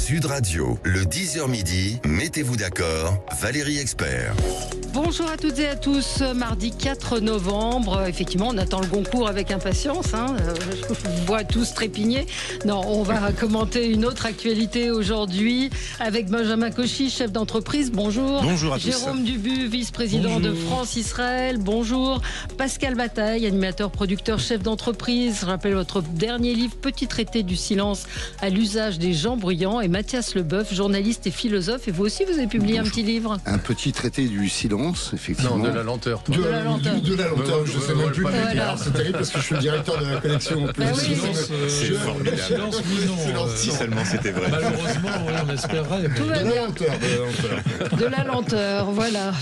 Sud Radio, le 10h midi, mettez-vous d'accord, Valérie Expert. Bonjour à toutes et à tous, mardi 4 novembre, effectivement on attend le Goncourt avec impatience, je vous vois tous trépigner. Non, on va commenter une autre actualité aujourd'hui avec Benjamin Cauchy, chef d'entreprise, bonjour. Bonjour à tous. Jérôme Dubu, vice-président de France-Israël, bonjour. Pascal Bataille, animateur, producteur, chef d'entreprise. Je rappelle votre dernier livre, Petit traité du silence à l'usage des gens bruyants. Et Mathias Leboeuf, journaliste et philosophe. Et vous aussi, vous avez publié un petit livre. Un petit traité du silence, effectivement. Non, de la lenteur. De la lenteur, je ne sais même plus. Voilà. C'est terrible parce que je suis le directeur de la collection. C'est formidable. Silence, oui, non. Si seulement c'était vrai. Malheureusement, on espérait. Tout va bien. De la lenteur, voilà.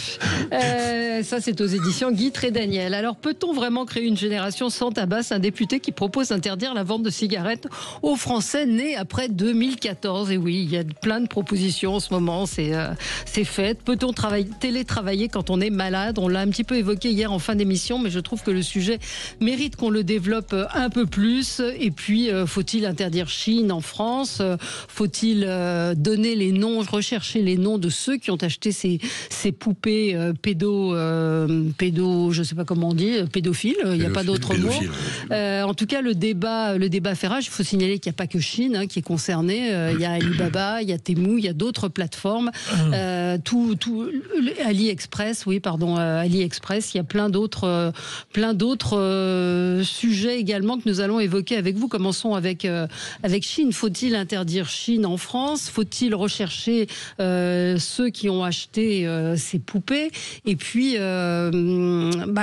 Ça, c'est aux éditions Guy Trédaniel. Alors, peut-on vraiment créer une génération sans tabac? C'est un député qui propose d'interdire la vente de cigarettes aux Français nés après 2014. Et oui, il y a plein de propositions en ce moment. C'est fait. Peut-on télétravailler quand on est malade? On l'a un petit peu évoqué hier en fin d'émission, mais je trouve que le sujet mérite qu'on le développe un peu plus. Et puis, faut-il interdire Chine en France? Faut-il donner les noms, rechercher les noms de ceux qui ont acheté ces poupées pédo, je sais pas comment on dit, pédophiles, il n'y a pas d'autre mot. En tout cas, le débat fait rage. Il faut signaler qu'il n'y a pas que Chine qui est concernée. Il y a Alibaba, il y a Temu, il y a d'autres plateformes. AliExpress, AliExpress. Il y a plein d'autres sujets également que nous allons évoquer avec vous. Commençons avec Chine. Faut-il interdire Chine en France? Faut-il rechercher ceux qui ont acheté ces poupées? Et puis,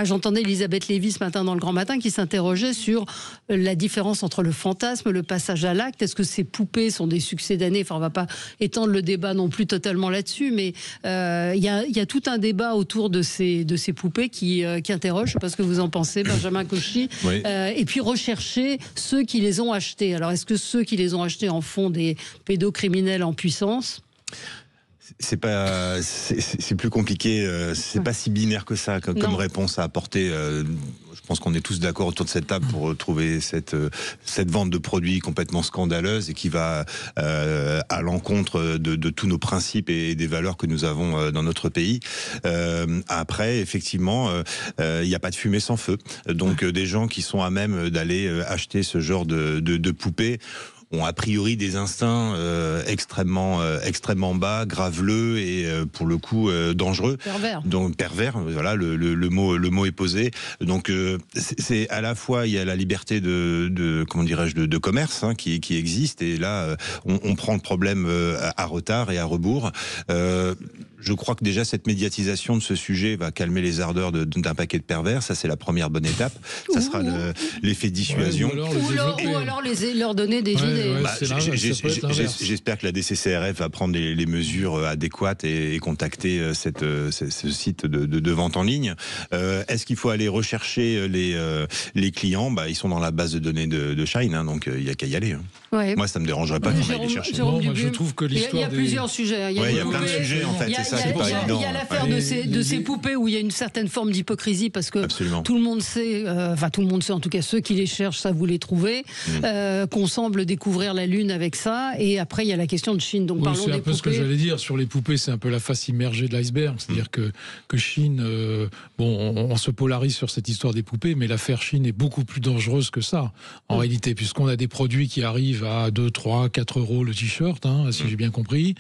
j'entendais Elisabeth Lévy ce matin dans le Grand Matin qui s'interrogeait sur la différence entre le fantasme, le passage à l'acte. Est-ce que ces poupées sont des succès d'année? Enfin, on ne va pas étendre le débat non plus totalement là-dessus, mais il y a tout un débat autour de ces poupées qui interroge. Je ne sais pas ce que vous en pensez, Benjamin Cauchy. Oui. Et puis rechercher ceux qui les ont achetées. Alors, est-ce que ceux qui les ont achetées en font des pédocriminels en puissance? C'est plus compliqué, c'est pas si binaire que ça comme réponse à apporter. Je pense qu'on est tous d'accord autour de cette table pour trouver cette vente de produits complètement scandaleuse et qui va à l'encontre de tous nos principes et des valeurs que nous avons dans notre pays. Après, effectivement, il n'y a pas de fumée sans feu. Donc des gens qui sont à même d'aller acheter ce genre de poupées ont a priori des instincts extrêmement bas, graveleux et pour le coup dangereux. Pervers. Donc pervers, voilà, le mot est posé. Donc c'est à la fois il y a la liberté de commerce qui existe, et là on prend le problème à retard et à rebours. Je crois que déjà cette médiatisation de ce sujet va calmer les ardeurs d'un paquet de pervers. Ça, c'est la première bonne étape. Ça sera l'effet dissuasion. Ou alors leur donner des idées. J'espère que la DCCRF va prendre les mesures adéquates et contacter ce site de vente en ligne. Est-ce qu'il faut aller rechercher les clients? Ils sont dans la base de données de Shine, donc il n'y a qu'à y aller. Ouais. Moi, ça ne me dérangerait pas qu'on aille les chercher. Je trouve que l'histoire il y a plusieurs sujets. Il y a plein de sujets, en fait. Il y a l'affaire de ces poupées où il y a une certaine forme d'hypocrisie parce que tout le monde sait, en tout cas ceux qui les cherchent savent où les trouver, qu'on semble découvrir la Lune avec ça. Et après, il y a la question de Chine. Donc parlons des poupées. C'est un peu ce que j'allais dire sur les poupées. C'est un peu la face immergée de l'iceberg. C'est-à-dire que Chine, on se polarise sur cette histoire des poupées, mais l'affaire Chine est beaucoup plus dangereuse que ça, en réalité, puisqu'on a des produits qui arrivent à 2, 3, 4 euros le t-shirt, si j'ai bien compris,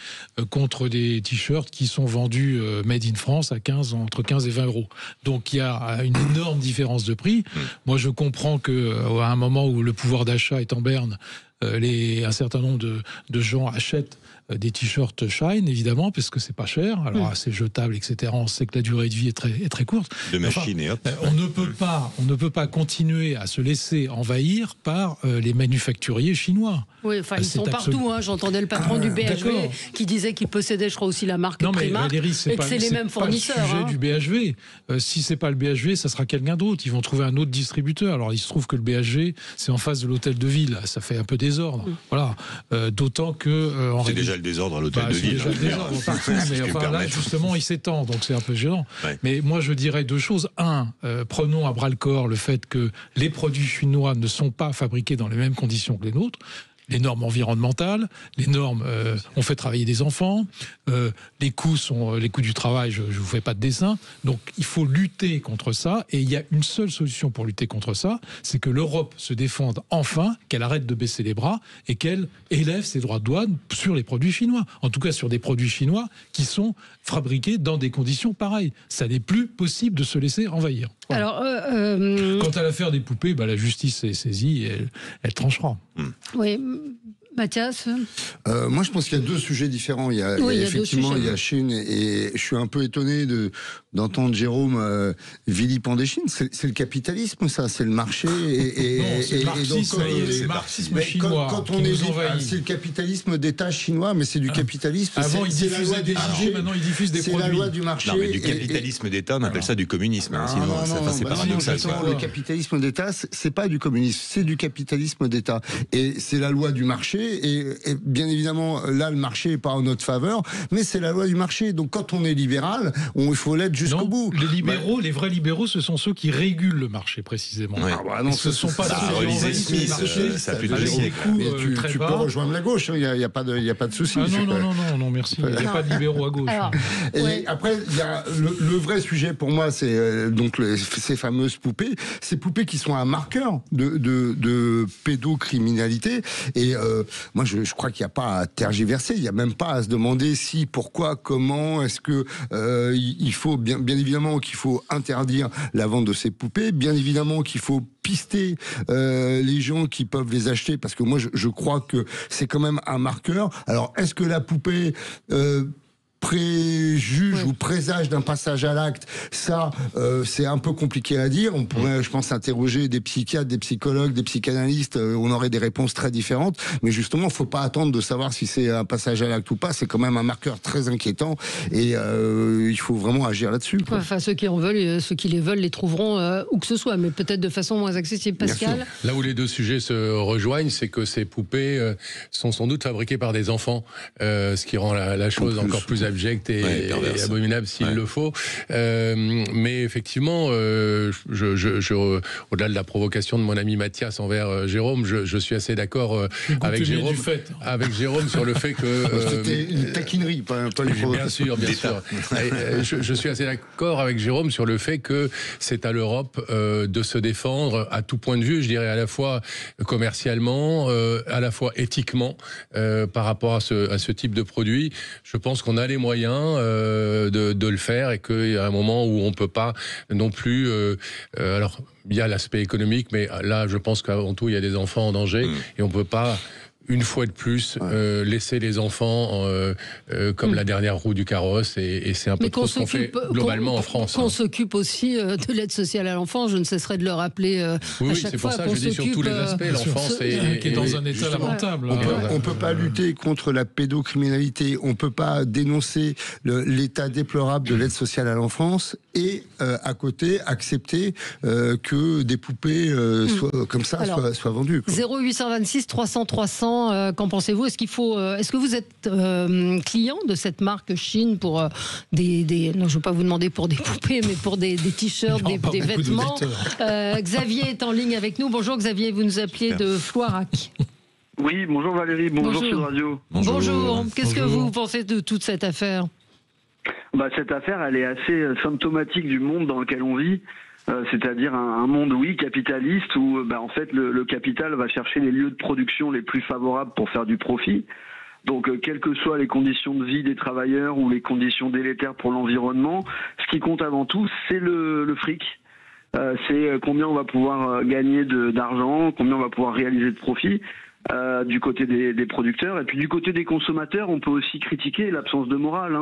contre des t-shirts qui sont vendus made in France à entre 15 et 20 euros. Donc il y a une énorme différence de prix. Moi, je comprends qu'à un moment où le pouvoir d'achat est en berne, un certain nombre de gens achètent des t-shirts Shine, évidemment, parce que c'est pas cher. Alors, c'est jetable, etc. On sait que la durée de vie est très courte. De machine et hop. On ne peut pas continuer à se laisser envahir par les manufacturiers chinois. Oui, ils sont partout. J'entendais le patron du BHV qui disait qu'il possédait, je crois, aussi la marque Primark, et que c'est les mêmes fournisseurs. C'est pas le sujet du BHV. Si c'est pas le BHV, ça sera quelqu'un d'autre. Ils vont trouver un autre distributeur. Alors, il se trouve que le BHV, c'est en face de l'hôtel de ville. Ça fait un peu désordre. Voilà. D'autant que... c'est déjà le désordre à l'hôtel de ville. C'est déjà le désordre partout. Mais là, justement, il s'étend. Donc, c'est un peu gênant. Ouais. Mais moi, je dirais deux choses. Prenons à bras-le-corps le fait que les produits chinois ne sont pas fabriqués dans les mêmes conditions que les nôtres. les normes environnementales, les normes, on fait travailler des enfants, les coûts du travail, je ne vous fais pas de dessin. Donc il faut lutter contre ça, et il y a une seule solution pour lutter contre ça, c'est que l'Europe se défende enfin, qu'elle arrête de baisser les bras et qu'elle élève ses droits de douane sur les produits chinois. En tout cas sur des produits chinois qui sont fabriqués dans des conditions pareilles. Ça n'est plus possible de se laisser envahir. Voilà. Alors, quant à l'affaire des poupées, la justice est saisie et elle tranchera. Oui, Mathias. Moi, je pense qu'il y a deux sujets différents. Il y a effectivement, il y a Chine, et je suis un peu étonné d'entendre Jérôme vilipender Chine. C'est le capitalisme, ça, c'est le marché. C'est le marxisme chinois. Quand on c'est le capitalisme d'État chinois, mais c'est du capitalisme. Avant, ils diffusaient des idées, maintenant ils diffusent des produits. C'est la loi du marché. Non, mais du capitalisme d'État, on appelle ça du communisme. Sinon, c'est paradoxal. Le capitalisme d'État, c'est pas du communisme, c'est du capitalisme d'État. Et c'est la loi du marché. Et bien évidemment, là, le marché n'est pas en notre faveur, mais c'est la loi du marché. Donc, quand on est libéral, il faut l'être jusqu'au bout. Les libéraux, les vrais libéraux, ce sont ceux qui régulent le marché, précisément. Ouais. Non, ce ne sont pas ceux qui Olivier Smith, ça a plus de siècle. Tu peux rejoindre la gauche, il n'y a pas de souci. Non, merci. Il n'y a pas de libéraux à gauche. Alors, et après, il y a le vrai sujet pour moi, c'est donc ces fameuses poupées. Ces poupées qui sont un marqueur de pédocriminalité. Et moi, je crois qu'il n'y a pas à tergiverser, il n'y a même pas à se demander si, pourquoi, comment, est-ce que il faut, bien évidemment qu'il faut interdire la vente de ces poupées, bien évidemment qu'il faut pister les gens qui peuvent les acheter, parce que moi, je crois que c'est quand même un marqueur. Alors, est-ce que la poupée préjuge ou présage d'un passage à l'acte, ça, c'est un peu compliqué à dire. On pourrait, je pense, interroger des psychiatres, des psychologues, des psychanalystes, on aurait des réponses très différentes, mais justement, il ne faut pas attendre de savoir si c'est un passage à l'acte ou pas, c'est quand même un marqueur très inquiétant, et il faut vraiment agir là-dessus. Enfin, ceux qui les veulent les trouveront où que ce soit, mais peut-être de façon moins accessible. Pascal ? Là où les deux sujets se rejoignent, c'est que ces poupées sont sans doute fabriquées par des enfants, ce qui rend la chose encore plus abjecte et abominable s'il le faut. Mais effectivement, au-delà de la provocation de mon ami Mathias envers Jérôme, je suis assez d'accord avec Jérôme sur le fait que... C'était une taquinerie, pas une bien sûr. Je suis assez d'accord avec Jérôme sur le fait que c'est à l'Europe de se défendre à tout point de vue, je dirais à la fois commercialement, à la fois éthiquement par rapport à ce type de produit. Je pense qu'on a les moyens de le faire, et qu'il y a un moment où on ne peut pas non plus... alors, il y a l'aspect économique, mais là, je pense qu'avant tout, il y a des enfants en danger, et on ne peut pas... une fois de plus, laisser les enfants comme la dernière roue du carrosse, et c'est un peu trop ce qu'on fait globalement en France. Qu'on s'occupe aussi de l'aide sociale à l'enfant, je ne cesserai de le rappeler à chaque fois. C'est pour ça que je dis sur tous les aspects, l'enfance qui est dans un état lamentable. On ne peut pas lutter contre la pédocriminalité, on ne peut pas dénoncer l'état déplorable de l'aide sociale à l'enfance, et à côté, accepter que des poupées comme ça soient vendues. 0826 300 300. Qu'en pensez-vous ? Est-ce que vous êtes client de cette marque Chine pour non, je ne veux pas vous demander pour des poupées, mais pour des t-shirts, des vêtements. Xavier est en ligne avec nous. Bonjour Xavier, vous nous appelez de Floirac. Oui, bonjour Valérie, bonjour Sud Radio. Bonjour. Qu'est-ce que vous pensez de toute cette affaire ? Cette affaire, elle est assez symptomatique du monde dans lequel on vit. C'est-à-dire un monde, oui, capitaliste, où en fait le capital va chercher les lieux de production les plus favorables pour faire du profit. Donc, quelles que soient les conditions de vie des travailleurs ou les conditions délétères pour l'environnement, ce qui compte avant tout, c'est le fric. C'est combien on va pouvoir gagner d'argent, combien on va pouvoir réaliser de profit. Du côté des producteurs, et puis du côté des consommateurs, on peut aussi critiquer l'absence de morale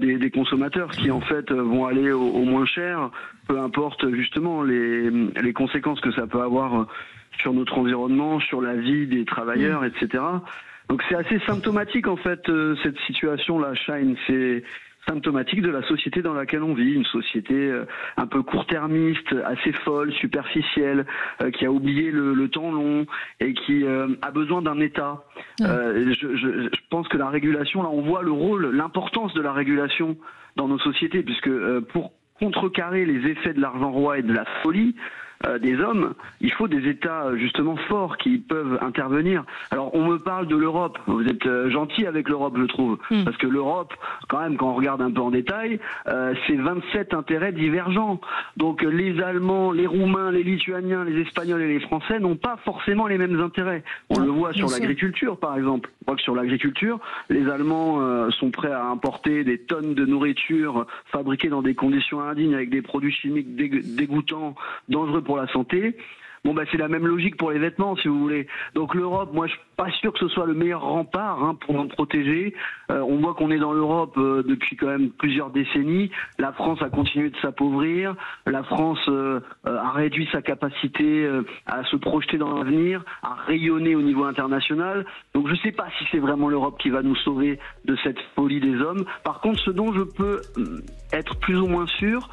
des consommateurs qui en fait vont aller au moins cher, peu importe justement les conséquences que ça peut avoir sur notre environnement, sur la vie des travailleurs, etc. Donc c'est assez symptomatique en fait cette situation-là, Shine, c'est symptomatique de la société dans laquelle on vit, une société un peu court-termiste, assez folle, superficielle, qui a oublié le temps long et qui a besoin d'un État. Je pense que la régulation, là on voit le rôle, l'importance de la régulation dans nos sociétés, puisque pour contrecarrer les effets de l'argent roi et de la folie, des hommes, il faut des États justement forts qui peuvent intervenir. Alors on me parle de l'Europe, vous êtes gentil avec l'Europe je trouve, parce que l'Europe, quand même quand on regarde un peu en détail, c'est 27 intérêts divergents. Donc les Allemands, les Roumains, les Lituaniens, les Espagnols et les Français n'ont pas forcément les mêmes intérêts. On le voit sur l'agriculture par exemple. On voit que sur l'agriculture, les Allemands sont prêts à importer des tonnes de nourriture fabriquée dans des conditions indignes avec des produits chimiques dégoûtants, dangereux pour la santé. Bon, c'est la même logique pour les vêtements, si vous voulez. Donc l'Europe, moi, je suis pas sûr que ce soit le meilleur rempart pour nous protéger. On voit qu'on est dans l'Europe depuis quand même plusieurs décennies. La France a continué de s'appauvrir. La France a réduit sa capacité à se projeter dans l'avenir, à rayonner au niveau international. Donc je sais pas si c'est vraiment l'Europe qui va nous sauver de cette folie des hommes. Par contre, ce dont je peux être plus ou moins sûr,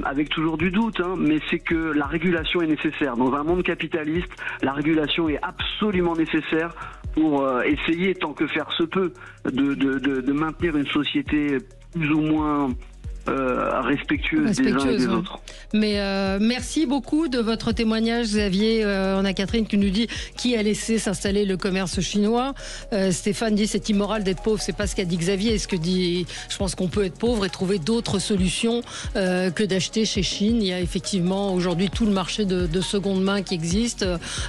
avec toujours du doute, mais c'est que la régulation est nécessaire. Dans un monde capitaliste, la régulation est absolument nécessaire pour essayer, tant que faire se peut, de maintenir une société plus ou moins respectueuse des uns et des autres. Mais merci beaucoup de votre témoignage, Xavier. On a Catherine qui nous dit qui a laissé s'installer le commerce chinois. Stéphane dit c'est immoral d'être pauvre. C'est pas ce qu'a dit Xavier. Je pense qu'on peut être pauvre et trouver d'autres solutions que d'acheter chez Chine. Il y a effectivement aujourd'hui tout le marché de seconde main qui existe.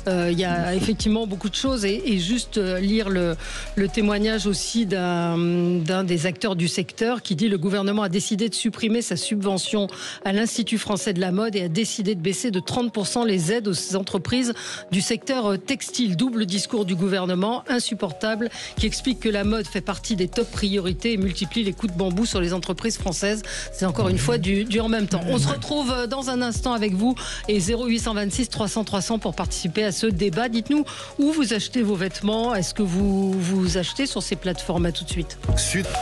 Il y a effectivement beaucoup de choses et juste lire le témoignage aussi d'un des acteurs du secteur qui dit le gouvernement a décidé de supprimer sa subvention à l'Institut français de la mode et a décidé de baisser de 30% les aides aux entreprises du secteur textile. Double discours du gouvernement, insupportable, qui explique que la mode fait partie des top priorités et multiplie les coups de bambou sur les entreprises françaises. C'est encore une fois du en même temps. On se retrouve dans un instant avec vous et 0826 300 300 pour participer à ce débat. Dites-nous où vous achetez vos vêtements. Est-ce que vous achetez sur ces plateformes? À tout de suite.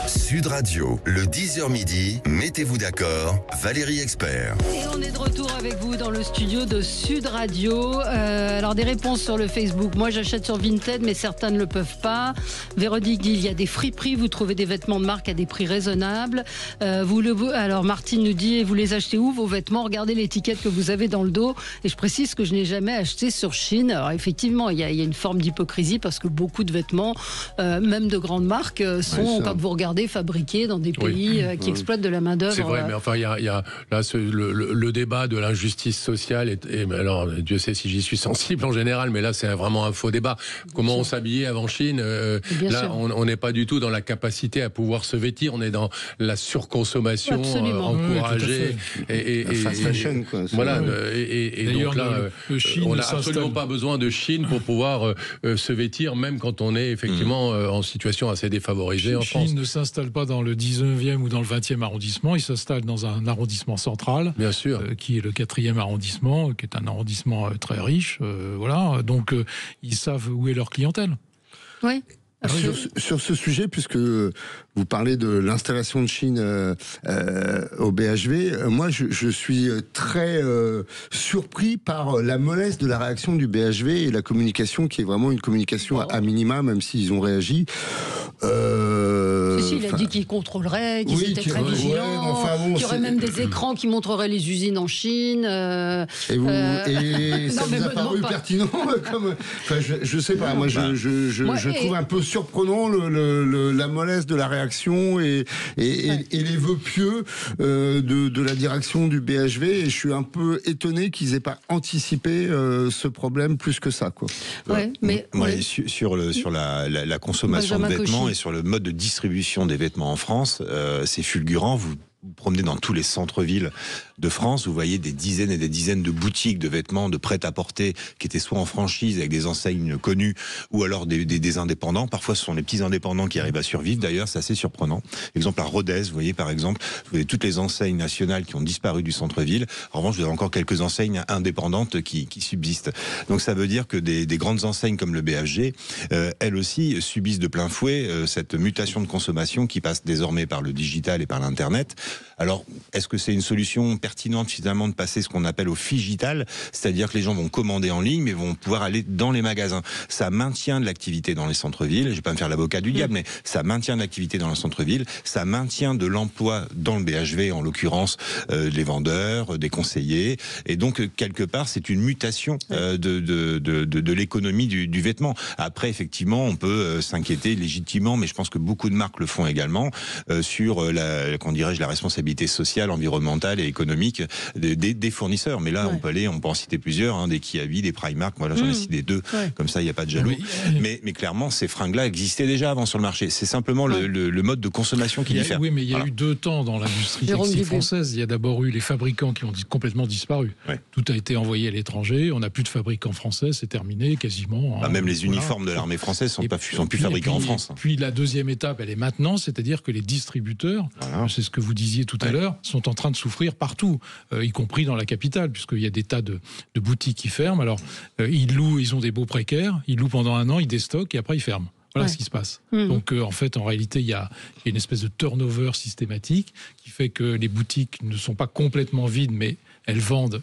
Sud Radio, le 10h midi, mettez-vous d'accord, Valérie Expert. Et on est de retour avec vous dans le studio de Sud Radio. Alors des réponses sur le Facebook. Moi j'achète sur Vinted mais certains ne le peuvent pas. Véronique dit il y a des friperies, vous trouvez des vêtements de marque à des prix raisonnables. Alors Martine nous dit vous les achetez où vos vêtements? Regardez l'étiquette que vous avez dans le dos. Et je précise que je n'ai jamais acheté sur Chine. Alors effectivement il y a une forme d'hypocrisie parce que beaucoup de vêtements, même de grandes marques, sont quand vous regardez fabriqués dans des pays qui exploitent de la main d'œuvre. C'est vrai, mais enfin il y a là le débat de l'injustice sociale et alors Dieu sait si j'y suis sensible en général, mais là c'est vraiment un faux débat. Comment on s'habillait avant Chine, là on n'est pas du tout dans la capacité à pouvoir se vêtir, on est dans la surconsommation encouragée et fast fashion quoi. Voilà et donc là on n'a absolument pas besoin de Chine pour pouvoir se vêtir même quand on est effectivement en situation assez défavorisée en France. Chine ne s'installe pas dans le 19e ou dans le 20e arrondissement, il s'installe dans un arrondissement central, bien sûr, qui est le 4e arrondissement, qui est un arrondissement très riche. Voilà, donc ils savent où est leur clientèle. Oui. Sur ce sujet, puisque vous parlez de l'installation de Chine au BHV, moi je suis très surpris par la mollesse de la réaction du BHV et la communication qui est vraiment une communication à minima, même s'ils ont réagi. Il a dit qu'il contrôlerait, qu'ils étaient très vigilants, qu'il y aurait même des écrans qui montreraient les usines en Chine. Et ça vous a paru pertinent je sais pas, moi je trouve un peu surprenant la mollesse de la réaction et les vœux pieux de la direction du BHV, et je suis un peu étonné qu'ils aient pas anticipé ce problème plus que ça quoi. Sur la consommation de vêtements et sur le mode de distribution des vêtements en France, c'est fulgurant. Vous promenez dans tous les centres-villes de France, vous voyez des dizaines et des dizaines de boutiques de vêtements, de prêt-à-porter qui étaient soit en franchise avec des enseignes connues ou alors des indépendants. Parfois ce sont les petits indépendants qui arrivent à survivre d'ailleurs, c'est assez surprenant. Exemple à Rodez, vous voyez par exemple, vous avez toutes les enseignes nationales qui ont disparu du centre-ville. En revanche, vous avez encore quelques enseignes indépendantes qui subsistent. Donc ça veut dire que des grandes enseignes comme le BHG, elles aussi subissent de plein fouet cette mutation de consommation qui passe désormais par le digital et par l'internet. Alors, est-ce que c'est une solution pertinente finalement de passer ce qu'on appelle au phygital, c'est-à-dire que les gens vont commander en ligne, mais vont pouvoir aller dans les magasins. Ça maintient de l'activité dans les centres-villes. Je vais pas me faire l'avocat du diable, mais ça maintient de l'activité dans les centres-villes. Ça maintient de l'emploi dans le BHV, en l'occurrence, des vendeurs, des conseillers. Et donc, quelque part, c'est une mutation de l'économie du vêtement. Après, effectivement, on peut s'inquiéter légitimement, mais je pense que beaucoup de marques le font également, sur la responsabilité sociale, environnementale et économique des fournisseurs. Mais là, on peut en citer plusieurs, des Kiavi, des Primark. Moi, là, j'en ai cité 2. Comme ça, il n'y a pas de jaloux. Mais clairement, ces fringues-là existaient déjà avant sur le marché. C'est simplement le mode de consommation qui diffère. Oui, mais il y a eu 2 temps dans l'industrie textile française. Il y a d'abord eu les fabricants qui ont complètement disparu. Tout a été envoyé à l'étranger. On n'a plus de fabricants français. C'est terminé quasiment. Même les uniformes de l'armée française sont plus fabriqués en France. Puis la deuxième étape, elle est maintenant, c'est-à-dire que les distributeurs, c'est ce que vous disiez tout à l'heure, sont en train de souffrir partout, y compris dans la capitale, puisqu'il y a des tas de boutiques qui ferment. Alors, ils ont des baux précaires, ils louent pendant 1 an, ils déstockent et après ils ferment. Voilà ce qui se passe. Donc, en fait, en réalité, il y a une espèce de turnover systématique qui fait que les boutiques ne sont pas complètement vides, mais elles vendent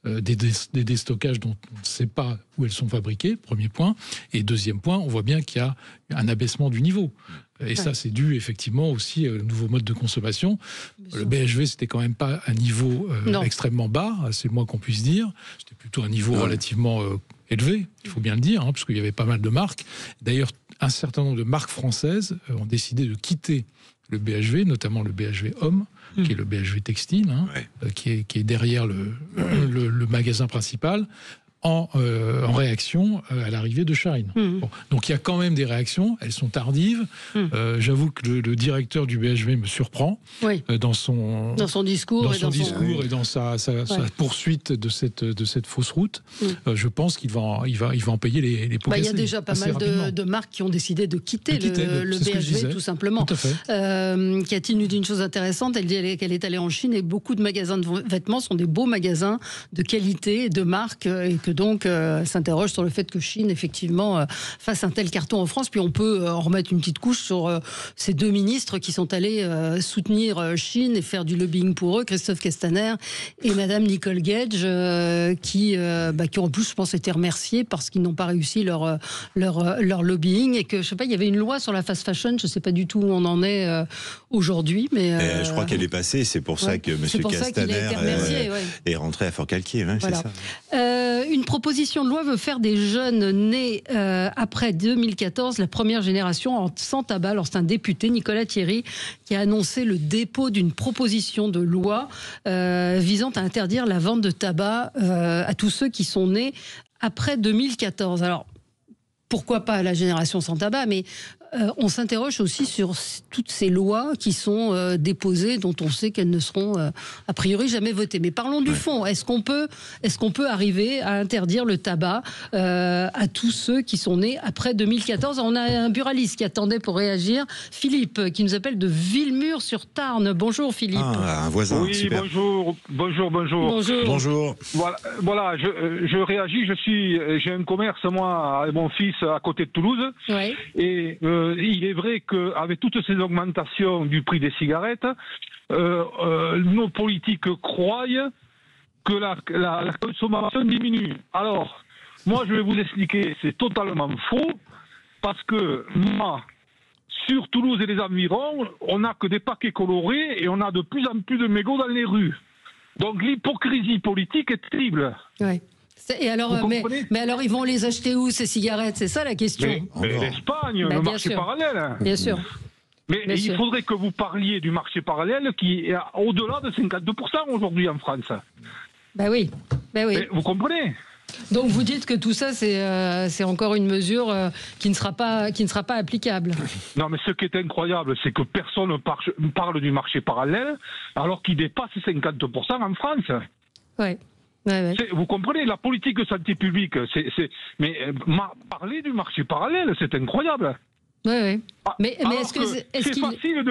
des déstockages dont on ne sait pas où elles sont fabriquées, premier point. Et deuxième point, on voit bien qu'il y a un abaissement du niveau. Et ça, c'est dû effectivement aussi au nouveau mode de consommation. Le BHV, c'était quand même pas un niveau extrêmement bas, c'est le moins qu'on puisse dire. C'était plutôt un niveau relativement élevé, il faut bien le dire, parce qu'il y avait pas mal de marques. D'ailleurs, un certain nombre de marques françaises ont décidé de quitter le BHV, notamment le BHV Homme, qui est le BHV Textile, qui est derrière le magasin principal, en réaction à l'arrivée de Shine. Donc il y a quand même des réactions, elles sont tardives. J'avoue que le directeur du BHV me surprend dans son discours et dans sa poursuite de cette fausse route. Je pense qu'il va en payer les pots cassés. Il y a déjà pas mal de marques qui ont décidé de quitter le BHV, tout simplement. Tout à fait. Cathy nous dit une chose intéressante, elle dit qu'elle est allée en Chine et beaucoup de magasins de vêtements sont des beaux magasins de qualité, de marque, et que donc s'interroge sur le fait que Chine effectivement fasse un tel carton en France. Puis on peut en remettre une petite couche sur ces 2 ministres qui sont allés soutenir Chine et faire du lobbying pour eux, Christophe Castaner et Madame Nicole Gage, qui ont en plus, je pense, été remerciés parce qu'ils n'ont pas réussi leur lobbying et que, je sais pas, il y avait une loi sur la fast fashion, je sais pas du tout où on en est aujourd'hui, mais je crois qu'elle est passée. C'est pour ça que Monsieur Castaner est rentré à Fort-Calquier. C'est ça. Une proposition de loi veut faire des jeunes nés après 2014 la première génération sans tabac. Alors c'est un député, Nicolas Thierry, qui a annoncé le dépôt d'une proposition de loi visant à interdire la vente de tabac à tous ceux qui sont nés après 2014. Alors pourquoi pas la génération sans tabac, mais on s'interroge aussi sur toutes ces lois qui sont déposées, dont on sait qu'elles ne seront a priori jamais votées. Mais parlons du fond. Est-ce qu'on peut arriver à interdire le tabac à tous ceux qui sont nés après 2014 ? On a un buraliste qui attendait pour réagir. Philippe, qui nous appelle de Villemur-sur-Tarn. Bonjour Philippe. Un voisin. Oui, super. Bonjour. Voilà, je réagis. J'ai un commerce, moi, avec mon fils à côté de Toulouse. Ouais. Et il est vrai qu'avec toutes ces augmentations du prix des cigarettes, nos politiques croient que la consommation diminue. Alors, moi je vais vous expliquer, c'est totalement faux, parce que moi, sur Toulouse et les environs, on n'a que des paquets colorés et on a de plus en plus de mégots dans les rues. Donc l'hypocrisie politique est terrible. Ouais. Et alors, mais alors, ils vont les acheter où, ces cigarettes? C'est ça la question. Mais l'Espagne, le marché parallèle. Bien sûr. Mais il faudrait que vous parliez du marché parallèle qui est au-delà de 52% aujourd'hui en France. Oui. Mais vous comprenez? Donc vous dites que tout ça, c'est encore une mesure qui ne sera pas applicable. Non, mais ce qui est incroyable, c'est que personne ne parle du marché parallèle alors qu'il dépasse 50% en France. Oui. Vous comprenez, la politique de santé publique, parler du marché parallèle, c'est incroyable. Oui. Mais est-ce que c'est facile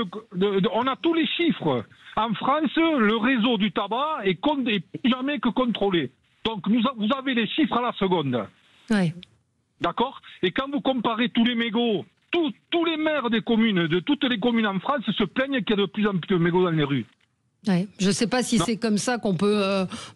on a tous les chiffres. En France, le réseau du tabac est jamais que contrôlé. Donc vous avez les chiffres à la seconde. Oui. D'accord? Et quand vous comparez tous les mégots, tous les maires des communes, de toutes les communes en France se plaignent qu'il y a de plus en plus de mégots dans les rues. Ouais. Je ne sais pas si c'est comme ça qu'on peut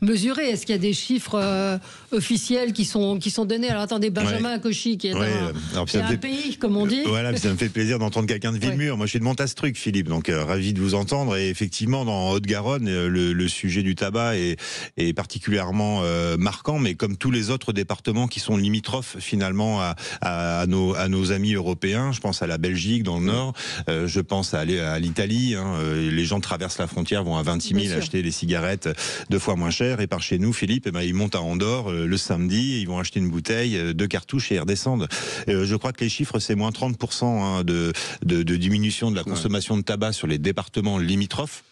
mesurer. Est-ce qu'il y a des chiffres officiels qui sont donnés? Alors attendez, Benjamin Cauchy, qui est un pays, comme on dit. Voilà, ça me fait plaisir d'entendre quelqu'un de Villemur. Moi, je suis de Montastruc, Philippe, donc ravi de vous entendre. Et effectivement, dans Haute-Garonne, le sujet du tabac est particulièrement marquant, mais comme tous les autres départements qui sont limitrophes finalement à nos amis européens. Je pense à la Belgique, dans le Nord. Je pense à l'Italie. Les gens traversent la frontière, vont à 26 000 acheter des cigarettes 2 fois moins cher. Et par chez nous, Philippe, ils montent à Andorre le samedi, ils vont acheter une bouteille, 2 cartouches et ils redescendent. Je crois que les chiffres, c'est moins 30% de diminution de la consommation de tabac sur les départements limitrophes.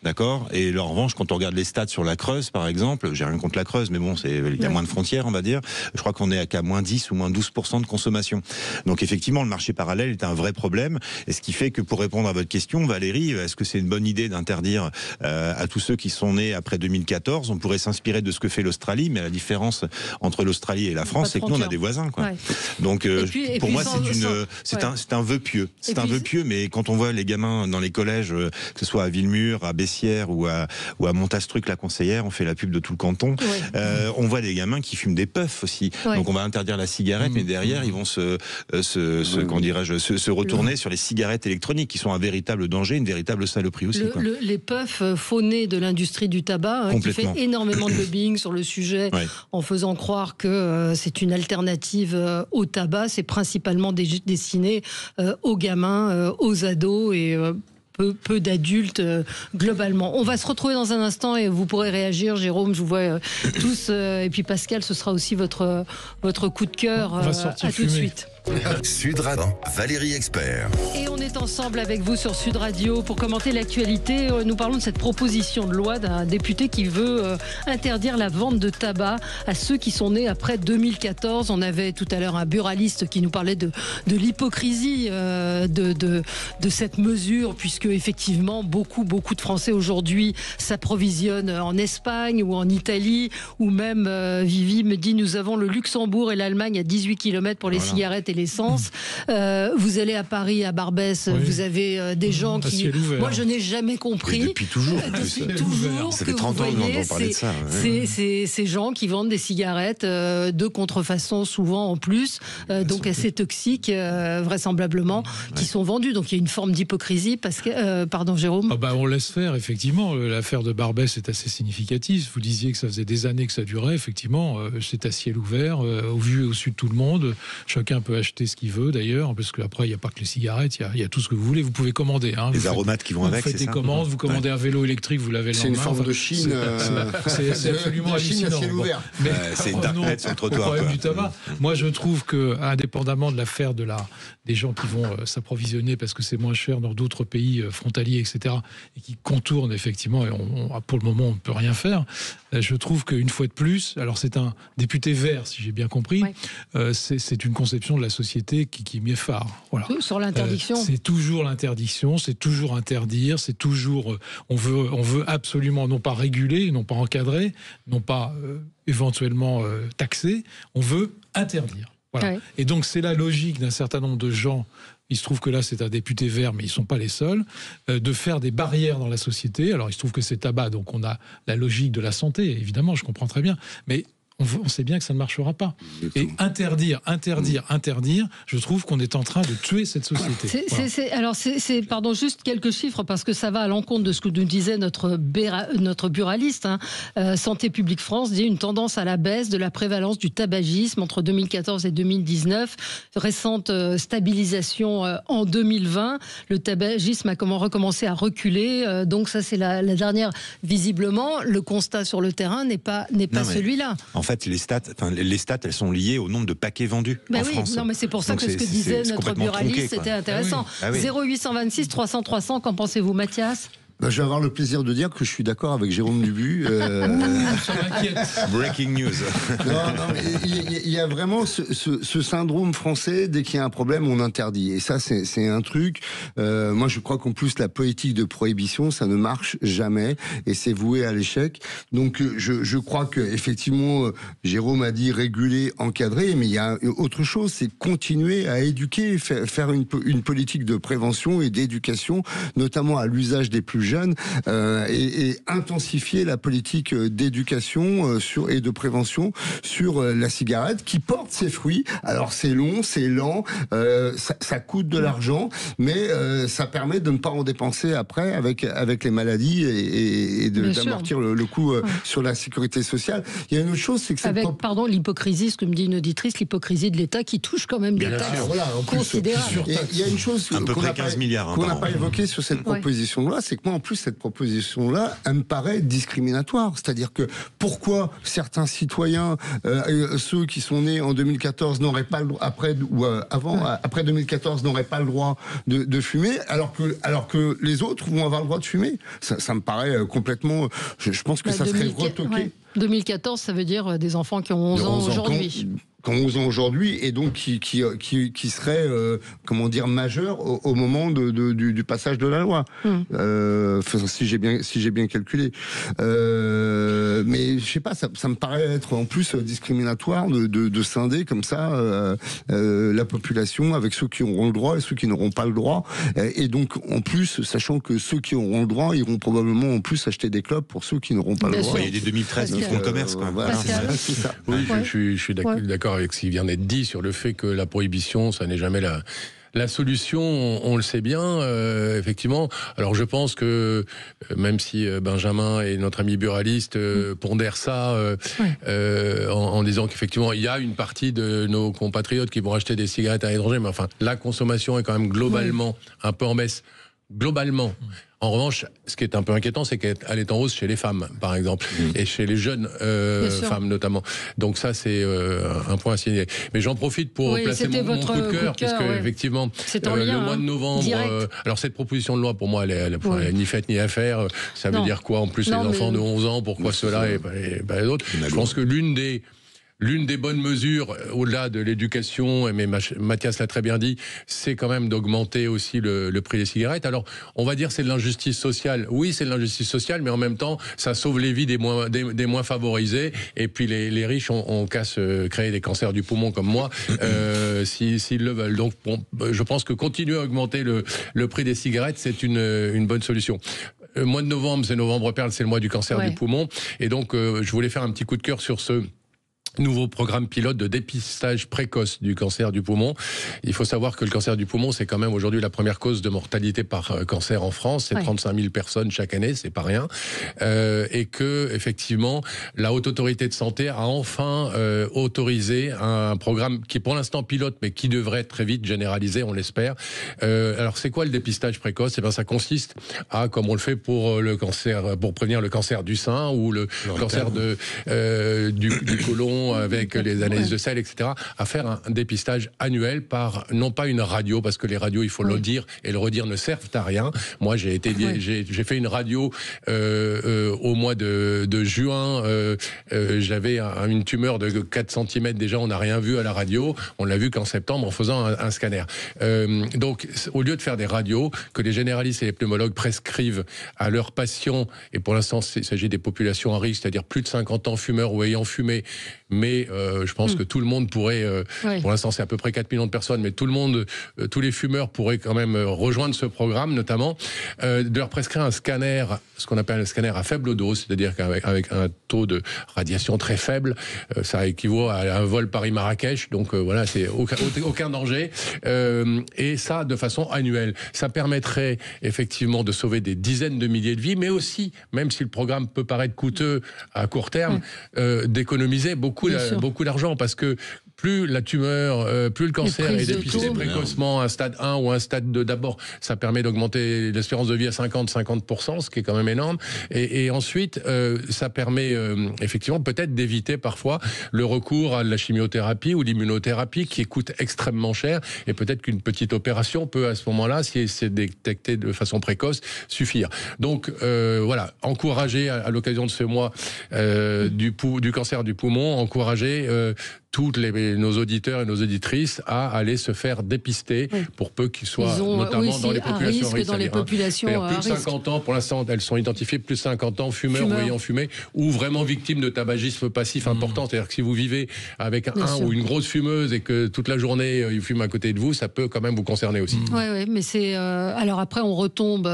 D'accord. Et en revanche, quand on regarde les stats sur la Creuse, par exemple, j'ai rien contre la Creuse, mais bon, il y a moins de frontières, on va dire. Je crois qu'on est qu'à moins 10 ou moins 12% de consommation. Donc effectivement, le marché parallèle est un vrai problème. Et ce qui fait que, pour répondre à votre question, Valérie, est-ce que c'est une bonne idée d'interdire à tous ceux qui sont nés après 2014? On pourrait s'inspirer de ce que fait l'Australie, mais la différence entre l'Australie et la France, c'est que nous, on a des voisins, quoi. Ouais. Donc pour moi, c'est un vœu pieux. C'est un vœu pieux, mais quand on voit les gamins dans les collèges, que ce soit à Villemur, à Bessières ou à Montastruc, la conseillère, on fait la pub de tout le canton. On voit des gamins qui fument des puffs aussi. Donc on va interdire la cigarette, mais derrière ils vont se retourner sur les cigarettes électroniques, qui sont un véritable danger, une véritable saloperie aussi. Les puffs faux nés de l'industrie du tabac, qui fait énormément de lobbying sur le sujet, en faisant croire que c'est une alternative au tabac. C'est principalement destiné aux gamins, aux ados et peu d'adultes globalement. On va se retrouver dans un instant et vous pourrez réagir. Jérôme, je vous vois tous, et puis Pascal, ce sera aussi votre coup de cœur. On va sortir à tout de suite. Sud Radio, Valérie Expert. Et on est ensemble avec vous sur Sud Radio pour commenter l'actualité. Nous parlons de cette proposition de loi d'un député qui veut interdire la vente de tabac à ceux qui sont nés après 2014. On avait tout à l'heure un buraliste qui nous parlait de l'hypocrisie de cette mesure, puisque effectivement beaucoup de Français aujourd'hui s'approvisionnent en Espagne ou en Italie, ou même Vivi me dit nous avons le Luxembourg et l'Allemagne à 18 km pour les cigarettes et l'essence. Vous allez à Paris, à Barbès, vous avez des gens qui... Moi, je n'ai jamais compris. Et depuis toujours. Ça fait 30 ans qu'on entend parler de ça. C'est ces gens qui vendent des cigarettes de contrefaçon, souvent en plus, donc assez toxiques, vraisemblablement, qui sont vendues. Donc il y a une forme d'hypocrisie. Parce que, pardon, Jérôme. On laisse faire, effectivement. L'affaire de Barbès est assez significative. Vous disiez que ça faisait des années que ça durait. Effectivement, c'est à ciel ouvert, au vu et au su de tout le monde. Chacun peut acheter ce qu'il veut d'ailleurs, parce qu'après il n'y a pas que les cigarettes, il y a tout ce que vous voulez, vous pouvez commander. Les aromates qui vont avec, c'est ça. Vous faites des commandes, vous commandez un vélo électrique, vous l'avez le lendemain. C'est une forme de Chine. C'est absolument hallucinant. Mais c'est une darknet sur le trottoir. Le problème du tabac. Moi je trouve que, indépendamment de l'affaire des gens qui vont s'approvisionner parce que c'est moins cher dans d'autres pays frontaliers, etc., et qui contournent effectivement, et pour le moment on ne peut rien faire, je trouve qu'une fois de plus, alors c'est un député vert, si j'ai bien compris, c'est une conception de la société qui m'effare. Voilà. Sur l'interdiction. C'est toujours l'interdiction, c'est toujours interdire, c'est toujours... on veut absolument non pas réguler, non pas encadrer, non pas éventuellement taxer, on veut interdire. Voilà. Ouais. Et donc c'est la logique d'un certain nombre de gens, il se trouve que là c'est un député vert, mais ils ne sont pas les seuls, de faire des barrières dans la société. Alors il se trouve que c'est tabac, donc on a la logique de la santé, évidemment, je comprends très bien, mais on sait bien que ça ne marchera pas. Et interdire, je trouve qu'on est en train de tuer cette société. Pardon, juste quelques chiffres, parce que ça va à l'encontre de ce que nous disait notre buraliste. Santé publique France dit une tendance à la baisse de la prévalence du tabagisme entre 2014 et 2019. Récente stabilisation en 2020. Le tabagisme a recommencé à reculer. Donc ça, c'est la dernière. Visiblement, le constat sur le terrain n'est pas celui-là. En fait, les stats, elles sont liées au nombre de paquets vendus en France. Non, mais c'est pour ça que ce que disait notre buraliste, c'était intéressant. 0826 300 300, qu'en pensez-vous, Mathias ? Je vais avoir le plaisir de dire que je suis d'accord avec Jérôme Dubu. Breaking news. Il y a vraiment ce syndrome français, dès qu'il y a un problème, on interdit. Et ça, c'est un truc. Moi, je crois qu'en plus, la politique de prohibition, ça ne marche jamais. Et c'est voué à l'échec. Donc, je crois qu'effectivement, Jérôme a dit réguler, encadrer. Mais il y a autre chose, c'est continuer à éduquer, faire une politique de prévention et d'éducation, notamment à l'usage des plus jeunes, et intensifier la politique d'éducation et de prévention sur la cigarette qui porte ses fruits. Alors c'est long, c'est lent, ça coûte de l'argent, mais ça permet de ne pas en dépenser après avec les maladies et d'amortir le coût sur la sécurité sociale. Il y a une autre chose, c'est que pardon, l'hypocrisie, ce que me dit une auditrice, l'hypocrisie de l'État qui touche quand même des taxes considérables. Il y a une chose à peu près 15 milliards qu'on n'a pas évoquée sur cette proposition de loi, c'est que moi en plus cette proposition là, elle me paraît discriminatoire. C'est-à-dire que pourquoi certains citoyens, ceux qui sont nés en 2014 n'auraient pas le droit, après 2014 n'auraient pas le droit de fumer, alors que les autres vont avoir le droit de fumer. Ça me paraît complètement. Je pense que ça serait retoqué. Ouais. 2014, ça veut dire des enfants qui ont 11 ans aujourd'hui. Qui ont 11 ans aujourd'hui et donc qui seraient majeurs au moment du passage de la loi. Si j'ai bien calculé. Mais je sais pas, ça me paraît être en plus discriminatoire de scinder comme ça la population avec ceux qui auront le droit et ceux qui n'auront pas le droit. Et donc en plus, sachant que ceux qui auront le droit iront probablement en plus acheter des clopes pour ceux qui n'auront pas le droit. Il y a des 2013 qui font le commerce. Voilà, c'est ça. Oui, je suis d'accord avec ce qui vient d'être dit sur le fait que la prohibition, ça n'est jamais la solution, on le sait bien, effectivement. Alors je pense que, même si Benjamin et notre ami buraliste pondèrent ça en disant qu'effectivement, il y a une partie de nos compatriotes qui vont acheter des cigarettes à l'étranger, mais enfin, la consommation est quand même globalement un peu en baisse. Globalement. En revanche, ce qui est un peu inquiétant, c'est qu'elle est en hausse chez les femmes, par exemple, et chez les jeunes femmes notamment. Donc ça, c'est un point à signaler. Mais j'en profite pour placer mon coup de cœur, puisque effectivement, le mois de novembre... alors cette proposition de loi, pour moi, elle n'y faite ni à faire. Ça veut dire quoi en plus, les enfants de 11 ans, pourquoi cela et pas les autres? Je pense que l'une des bonnes mesures, au-delà de l'éducation, mais Mathias l'a très bien dit, c'est quand même d'augmenter aussi le prix des cigarettes. Alors, on va dire c'est de l'injustice sociale. Oui, c'est de l'injustice sociale, mais en même temps, ça sauve les vies des moins favorisés. Et puis les riches ont qu'à se créer des cancers du poumon comme moi, s'ils le veulent. Donc, je pense que continuer à augmenter le prix des cigarettes, c'est une bonne solution. Le mois de novembre, c'est Novembre Perle, c'est le mois du cancer du poumon. Et donc, je voulais faire un petit coup de cœur sur ce nouveau programme pilote de dépistage précoce du cancer du poumon. Il faut savoir que le cancer du poumon, c'est quand même aujourd'hui la première cause de mortalité par cancer en France. C'est 35 000 personnes chaque année, c'est pas rien. Et que, effectivement, la Haute Autorité de Santé a enfin autorisé un programme qui est pour l'instant pilote, mais qui devrait être très vite généralisé, on l'espère. Alors, c'est quoi le dépistage précoce? Eh bien, ça consiste à, comme on le fait pour le cancer, pour prévenir le cancer du sein ou le cancer du côlon, avec les analyses de sel, etc., à faire un dépistage annuel par, non pas une radio, parce que les radios, il faut le dire et le redire, ne servent à rien. Moi, j'ai fait une radio au mois de juin. J'avais une tumeur de 4 cm déjà, on n'a rien vu à la radio. On l'a vu qu'en septembre en faisant un scanner. Donc, au lieu de faire des radios, que les généralistes et les pneumologues prescrivent à leurs patients, et pour l'instant, il s'agit des populations à risque, c'est-à-dire plus de 50 ans fumeurs ou ayant fumé, mais je pense que tout le monde pourrait, pour l'instant c'est à peu près 4 millions de personnes, mais tout le monde, tous les fumeurs pourraient quand même rejoindre ce programme, notamment de leur prescrire un scanner, ce qu'on appelle un scanner à faible dose, c'est-à-dire qu'avec un taux de radiation très faible, ça équivaut à un vol Paris-Marrakech, donc voilà, c'est aucun danger, et ça de façon annuelle. Ça permettrait effectivement de sauver des dizaines de milliers de vies, mais aussi, même si le programme peut paraître coûteux à court terme, d'économiser beaucoup d'argent, parce que plus la tumeur, plus le cancer est dépisté précocement, un stade 1 ou un stade 2 d'abord, ça permet d'augmenter l'espérance de vie à 50%, ce qui est quand même énorme. Et ensuite, ça permet effectivement peut-être d'éviter parfois le recours à la chimiothérapie ou l'immunothérapie qui coûte extrêmement cher. Et peut-être qu'une petite opération peut à ce moment-là, si c'est détecté de façon précoce, suffire. Donc voilà, encourager à l'occasion de ce mois du cancer du poumon, encourager nos auditeurs et nos auditrices à aller se faire dépister pour peu qu'ils soient notamment dans les populations risques. Dans les populations plus de 50 ans, pour l'instant, elles sont identifiées plus de 50 ans, fumeurs ou ayant fumé, ou vraiment victimes de tabagisme passif important. C'est-à-dire que si vous vivez avec ou une grosse fumeuse et que toute la journée il fume à côté de vous, ça peut quand même vous concerner aussi. Oui, mais c'est... alors après, on retombe,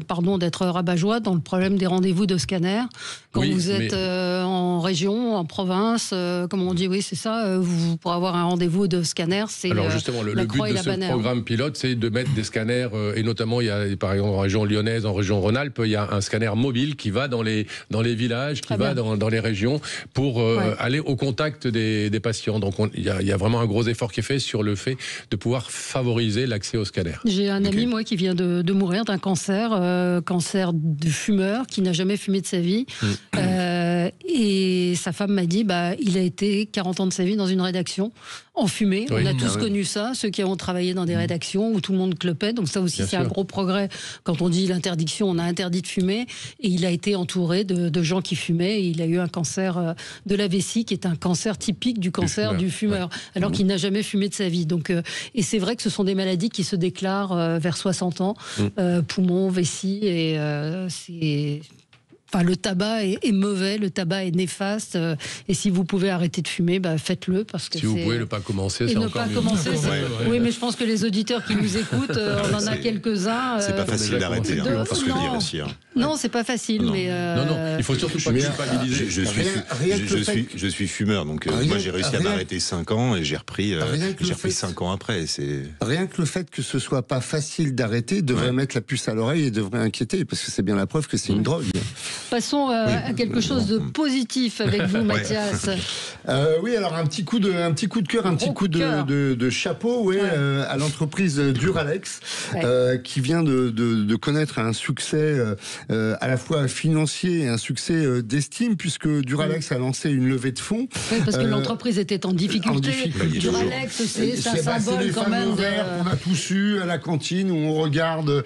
pardon d'être rabat-joie, dans le problème des rendez-vous de scanner. Quand vous êtes en région, en province, comme on dit, oui, c'est ça, pour avoir un rendez-vous de scanner, c'est alors justement, le but de ce programme pilote, c'est de mettre des scanners, et notamment, il y a, par exemple, en région lyonnaise, en région Rhône-Alpes, il y a un scanner mobile qui va dans les villages, qui va dans les régions, pour aller au contact des patients. Donc il y a vraiment un gros effort qui est fait sur le fait de pouvoir favoriser l'accès au scanner. J'ai un ami, moi, qui vient de mourir d'un cancer, cancer de fumeur, qui n'a jamais fumé de sa vie. Et sa femme m'a dit, il a été 40 ans de sa vie dans une rédaction en fumée. On a tous connu ça, ceux qui ont travaillé dans des rédactions où tout le monde clopait. Donc ça aussi, c'est un gros progrès. Quand on dit l'interdiction, on a interdit de fumer. Et il a été entouré de gens qui fumaient. Et il a eu un cancer de la vessie, qui est un cancer typique du cancer du fumeur, alors qu'il n'a jamais fumé de sa vie. Donc, et c'est vrai que ce sont des maladies qui se déclarent vers 60 ans, poumons, vessie, et c'est... Enfin, le tabac est mauvais, le tabac est néfaste, et si vous pouvez arrêter de fumer, faites-le, parce que si vous pouvez ne pas commencer, c'est encore mieux. Oui, mais je pense que les auditeurs qui nous écoutent, on en a quelques-uns. C'est pas facile d'arrêter, on peut se le dire aussi. Non, c'est pas facile, mais il faut surtout pas culpabiliser. Je suis fumeur, donc moi j'ai réussi à m'arrêter 5 ans et j'ai repris 5 ans après. Rien que le fait que ce soit pas facile d'arrêter devrait mettre la puce à l'oreille et devrait inquiéter, parce que c'est bien la preuve que c'est une drogue. Passons à quelque chose de positif avec vous, Mathias. Oui, alors un petit coup de cœur, un petit coup de chapeau, à l'entreprise Duralex, qui vient de connaître un succès à la fois financier et un succès d'estime, puisque Duralex a lancé une levée de fonds. Oui, parce que l'entreprise était en difficulté. Duralex, c'est un symbole quand même. On a tous eu à la cantine où on regarde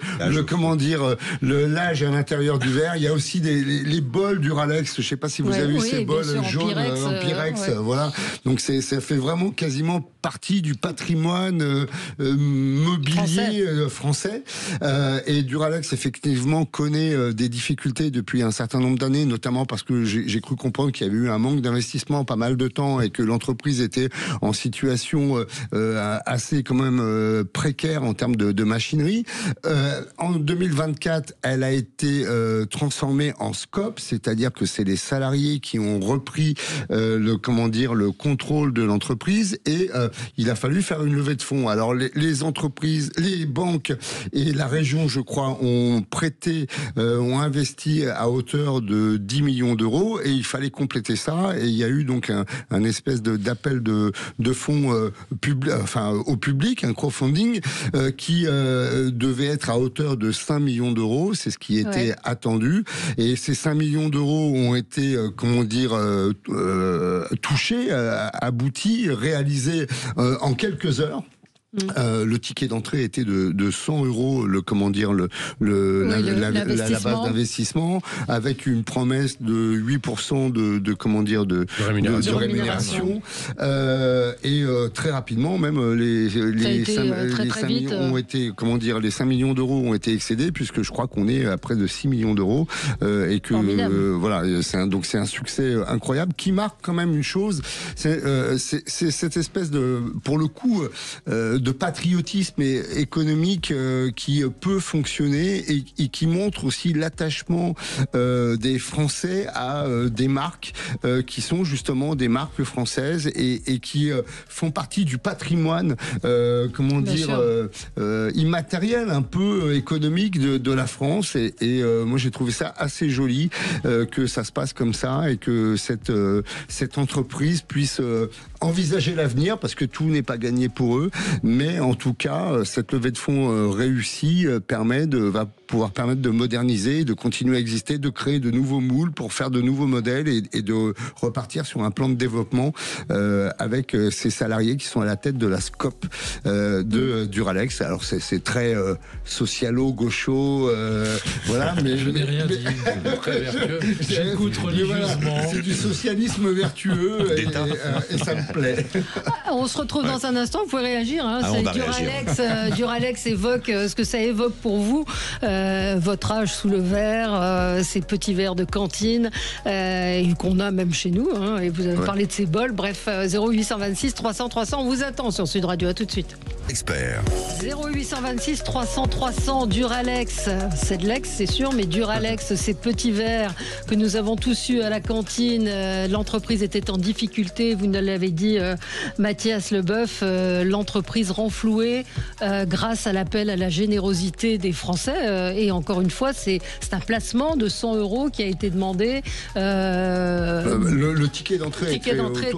l'âge à l'intérieur du verre. Il y a aussi les bols Duralex. Je ne sais pas si vous avez vu ces bols jaunes en Pyrex. Voilà. Donc ça fait vraiment quasiment partie du patrimoine mobilier français. Et Duralex effectivement connaît des difficultés depuis un certain nombre d'années, notamment parce que j'ai cru comprendre qu'il y avait eu un manque d'investissement pas mal de temps et que l'entreprise était en situation assez quand même précaire en termes de machinerie. En 2024, elle a été transformée en SCOP, c'est-à-dire que c'est les salariés qui ont repris le contrôle de l'entreprise, et il a fallu faire une levée de fonds. Alors les entreprises, les banques et la région, je crois, ont investi à hauteur de 10 millions d'euros, et il fallait compléter ça, et il y a eu donc un espèce d'appel de fonds au public, un crowdfunding qui devait être à hauteur de 5 millions d'euros, c'est ce qui était attendu, et ces 5 millions d'euros ont été, touchés, aboutis, réalisés en quelques heures. Le ticket d'entrée était de 100 euros, la base d'investissement, avec une promesse de 8% de rémunération. Et très rapidement, même les 5 millions d'euros ont été excédés, puisque je crois qu'on est à près de 6 millions d'euros, et que c'est un succès incroyable qui marque quand même une chose, c'est cette espèce pour le coup, de patriotisme économique qui peut fonctionner, et qui montre aussi l'attachement des Français à des marques qui sont justement des marques françaises, et qui font partie du patrimoine immatériel, un peu économique de la France, et moi j'ai trouvé ça assez joli que ça se passe comme ça, et que cette entreprise puisse envisager l'avenir, parce que tout n'est pas gagné pour eux, mais en tout cas cette levée de fonds réussie va pouvoir permettre de moderniser, de continuer à exister, de créer de nouveaux moules pour faire de nouveaux modèles et de repartir sur un plan de développement avec ces salariés qui sont à la tête de la SCOP de Duralex. Alors c'est très socialo-gaucho, voilà, mais je n'ai rien dit. Très vertueux. J'écoute religieusement. Voilà, c'est du socialisme vertueux et ça me plaît. On se retrouve dans un instant. Vous pouvez réagir. Hein. Duralex évoque ce que ça évoque pour vous. Votre âge sous le verre, ces petits verres de cantine qu'on a même chez nous. Hein, et vous avez parlé de ces bols. Bref, 0826 300 300. On vous attend sur Sud Radio. À tout de suite. Expert. 0826 300 300. Duralex, c'est de l'ex, c'est sûr, mais Duralex, ces petits verres que nous avons tous eu à la cantine. L'entreprise était en difficulté. Vous nous l'avez dit, Mathias Leboeuf. L'entreprise renflouée grâce à l'appel à la générosité des Français. Et encore une fois, c'est un placement de 100 € qui a été demandé. Le ticket d'entrée était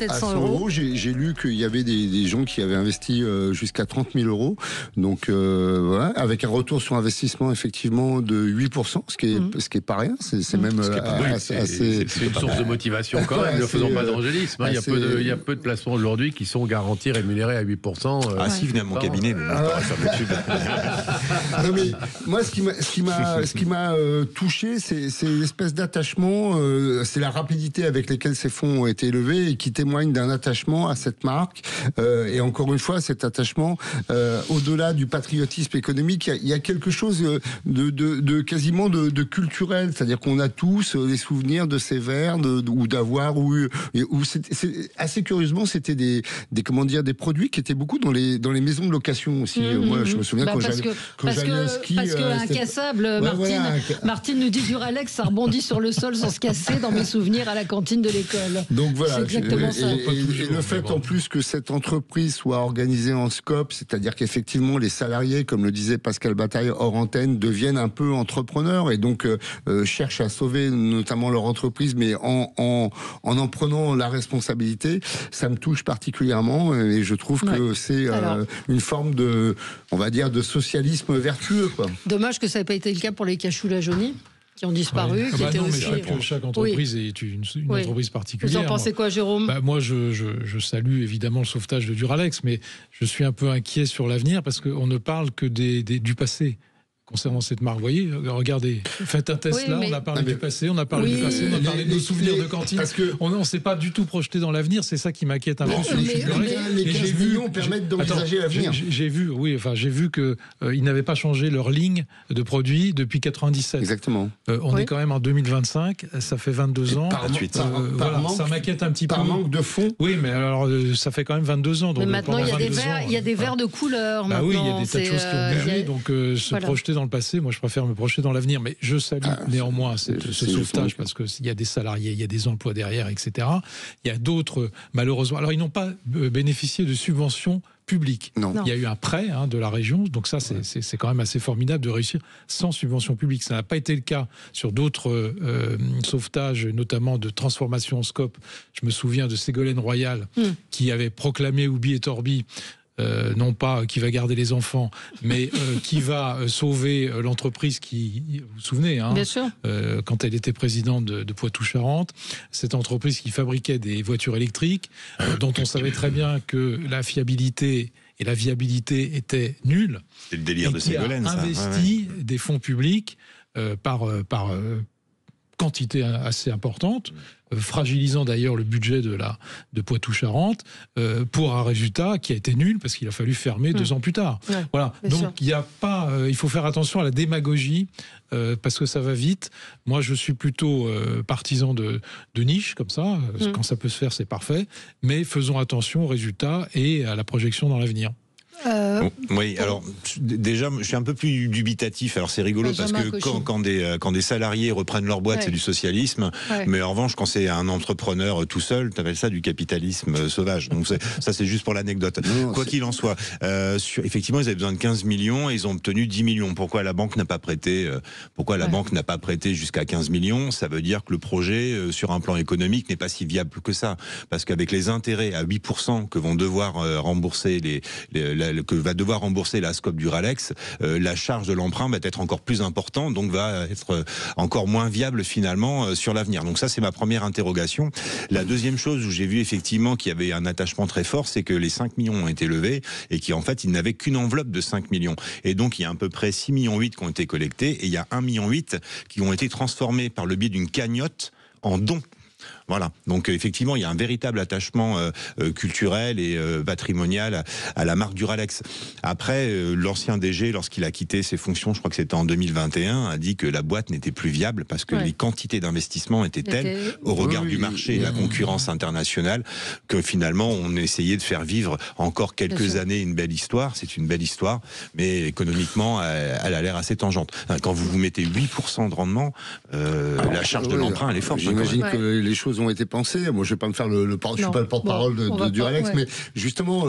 de 100 €. J'ai lu qu'il y avait des gens qui avaient investi jusqu'à 30 000 €. Donc voilà, avec un retour sur investissement effectivement de 8%, ce qui est pas rien. C'est même assez. C'est une source de motivation quand même. Ne faisons pas d'angélisme. Il y a peu de placements aujourd'hui qui sont garantis, rémunérés à 8%. Si venez à mon cabinet, mais non, mais moi, ce qui m'a touché, c'est l'espèce d'attachement, c'est la rapidité avec laquelle ces fonds ont été élevés et qui témoigne d'un attachement à cette marque. Et encore une fois, cet attachement, au-delà du patriotisme économique, il y a quelque chose de quasiment de culturel, c'est-à-dire qu'on a tous les souvenirs de ces verres, ou d'avoir, ou assez curieusement, c'était des produits qui étaient beaucoup dans les maisons de location aussi. Moi, je me souviens quand j'allais au ski. Parce que incassable, Martine nous dit Duralex, ça rebondit sur le sol sans se casser dans mes souvenirs à la cantine de l'école. Donc voilà. C'est exactement ça. Et le fait en plus que cette entreprise soit organisée en scope, c'est-à-dire qu'effectivement les salariés, comme le disait Pascal Bataille hors antenne, deviennent un peu entrepreneurs et donc cherchent à sauver notamment leur entreprise, mais en prenant la responsabilité, ça me touche particulièrement et je trouve que c'est une forme de, on va dire, de socialisme vertueux, quoi. Dommage que ça n'ait pas été le cas pour les Cachou-La Jaunie qui ont disparu, qui étaient aussi. Mais chaque entreprise est une entreprise particulière. Vous en pensez quoi, Jérôme ? Moi, je salue évidemment le sauvetage de Duralex, mais je suis un peu inquiet sur l'avenir parce qu'on ne parle que du passé. Concernant cette marque, vous voyez, regardez, faites un test on a parlé du passé, on a parlé de nos souvenirs de cantine. On ne s'est pas du tout projeté dans l'avenir, c'est ça qui m'inquiète un peu. Les 15 millions permettent d'envisager l'avenir. J'ai vu qu'ils n'avaient pas changé leur ligne de produits depuis 97. Exactement. On est quand même en 2025, ça fait 22 ans. Ça m'inquiète un petit peu. Par manque de fonds. Oui, mais alors ça fait quand même 22 ans. Donc mais maintenant, il y a des verres de couleur. Oui, il y a des tas de choses qui ont bougé, donc se projeter dans le passé, moi je préfère me projeter dans l'avenir, mais je salue néanmoins ce sauvetage parce qu'il y a des salariés, il y a des emplois derrière, etc. Il y a d'autres, malheureusement, alors ils n'ont pas bénéficié de subventions publiques. Non. Il y a eu un prêt de la région, donc ça c'est quand même assez formidable de réussir sans subvention publique. Ça n'a pas été le cas sur d'autres sauvetages, notamment de transformation en scope. Je me souviens de Ségolène Royal qui avait proclamé Oubi et Torbi. Non pas qui va garder les enfants, mais qui va sauver l'entreprise qui, vous vous souvenez, bien sûr. Quand elle était présidente de Poitou-Charentes, cette entreprise qui fabriquait des voitures électriques, dont on savait très bien que la fiabilité et la viabilité étaient nulles. C'est le délire de Ségolène, ça. Qui a investi des fonds publics par quantité assez importante, fragilisant d'ailleurs le budget de Poitou-Charentes, pour un résultat qui a été nul parce qu'il a fallu fermer 2 ans plus tard. Voilà. Donc il faut faire attention à la démagogie parce que ça va vite. Moi, je suis plutôt partisan de niche comme ça. Quand ça peut se faire, c'est parfait. Mais faisons attention aux résultats et à la projection dans l'avenir. Oui, alors déjà, je suis un peu plus dubitatif. Alors c'est rigolo parce que quand des salariés reprennent leur boîte, c'est du socialisme. Mais en revanche, quand c'est un entrepreneur tout seul, t'appelles ça du capitalisme sauvage. Donc ça, c'est juste pour l'anecdote. Quoi qu'il en soit, effectivement, ils avaient besoin de 15 millions et ils ont obtenu 10 millions. Pourquoi la banque n'a pas prêté banque n'a pas prêté jusqu'à 15 millions? Ça veut dire que le projet, sur un plan économique, n'est pas si viable que ça. Parce qu'avec les intérêts à 8% que vont devoir rembourser la que va devoir rembourser la SCOP Duralex, la charge de l'emprunt va être encore plus importante, donc va être encore moins viable finalement sur l'avenir. Donc ça, c'est ma première interrogation. La deuxième chose où j'ai vu effectivement qu'il y avait un attachement très fort, c'est que les 5 millions ont été levés et qu'en fait, ils n'avaient qu'une enveloppe de 5 millions. Et donc, il y a à peu près 6,8 millions qui ont été collectés et il y a 1,8 million qui ont été transformés par le biais d'une cagnotte en dons. Voilà. Donc effectivement, il y a un véritable attachement culturel et patrimonial à la marque Duralex. Après, l'ancien DG, lorsqu'il a quitté ses fonctions, je crois que c'était en 2021, a dit que la boîte n'était plus viable parce que les quantités d'investissement étaient telles au regard du marché et de la concurrence internationale que finalement, on essayait de faire vivre encore quelques années une belle histoire. C'est une belle histoire, mais économiquement, elle a l'air assez tangente. Quand vous mettez 8% de rendement, la charge de l'emprunt, elle est forte. J'imagine que les choses ont été pensées. Moi, je vais pas me faire je suis pas le porte-parole de Duralex, mais justement,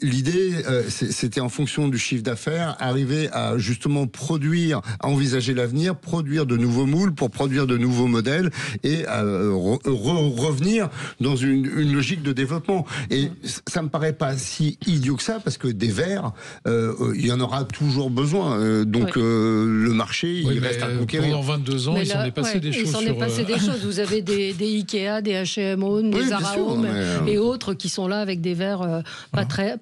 l'idée, c'était en fonction du chiffre d'affaires, arriver à justement produire, à envisager l'avenir, produire de nouveaux moules pour produire de nouveaux modèles et revenir dans une logique de développement. Et ça me paraît pas si idiot que ça, parce que des verres, il y en aura toujours besoin. Donc, le marché, il reste à conquérir. Pendant 22 ans, il s'en est passé des choses. Il s'en est passé des choses. Vous avez des Ikea, des H&M, des Zara Home et autres qui sont là avec des verres pas très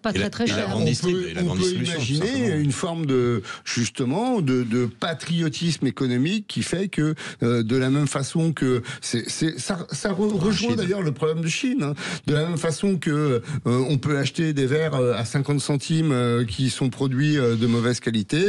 chers. On peut imaginer une forme de patriotisme économique qui fait que de la même façon que ça rejoint d'ailleurs le problème de Chine. Hein. De la même façon que on peut acheter des verres à 50 centimes qui sont produits de mauvaise qualité,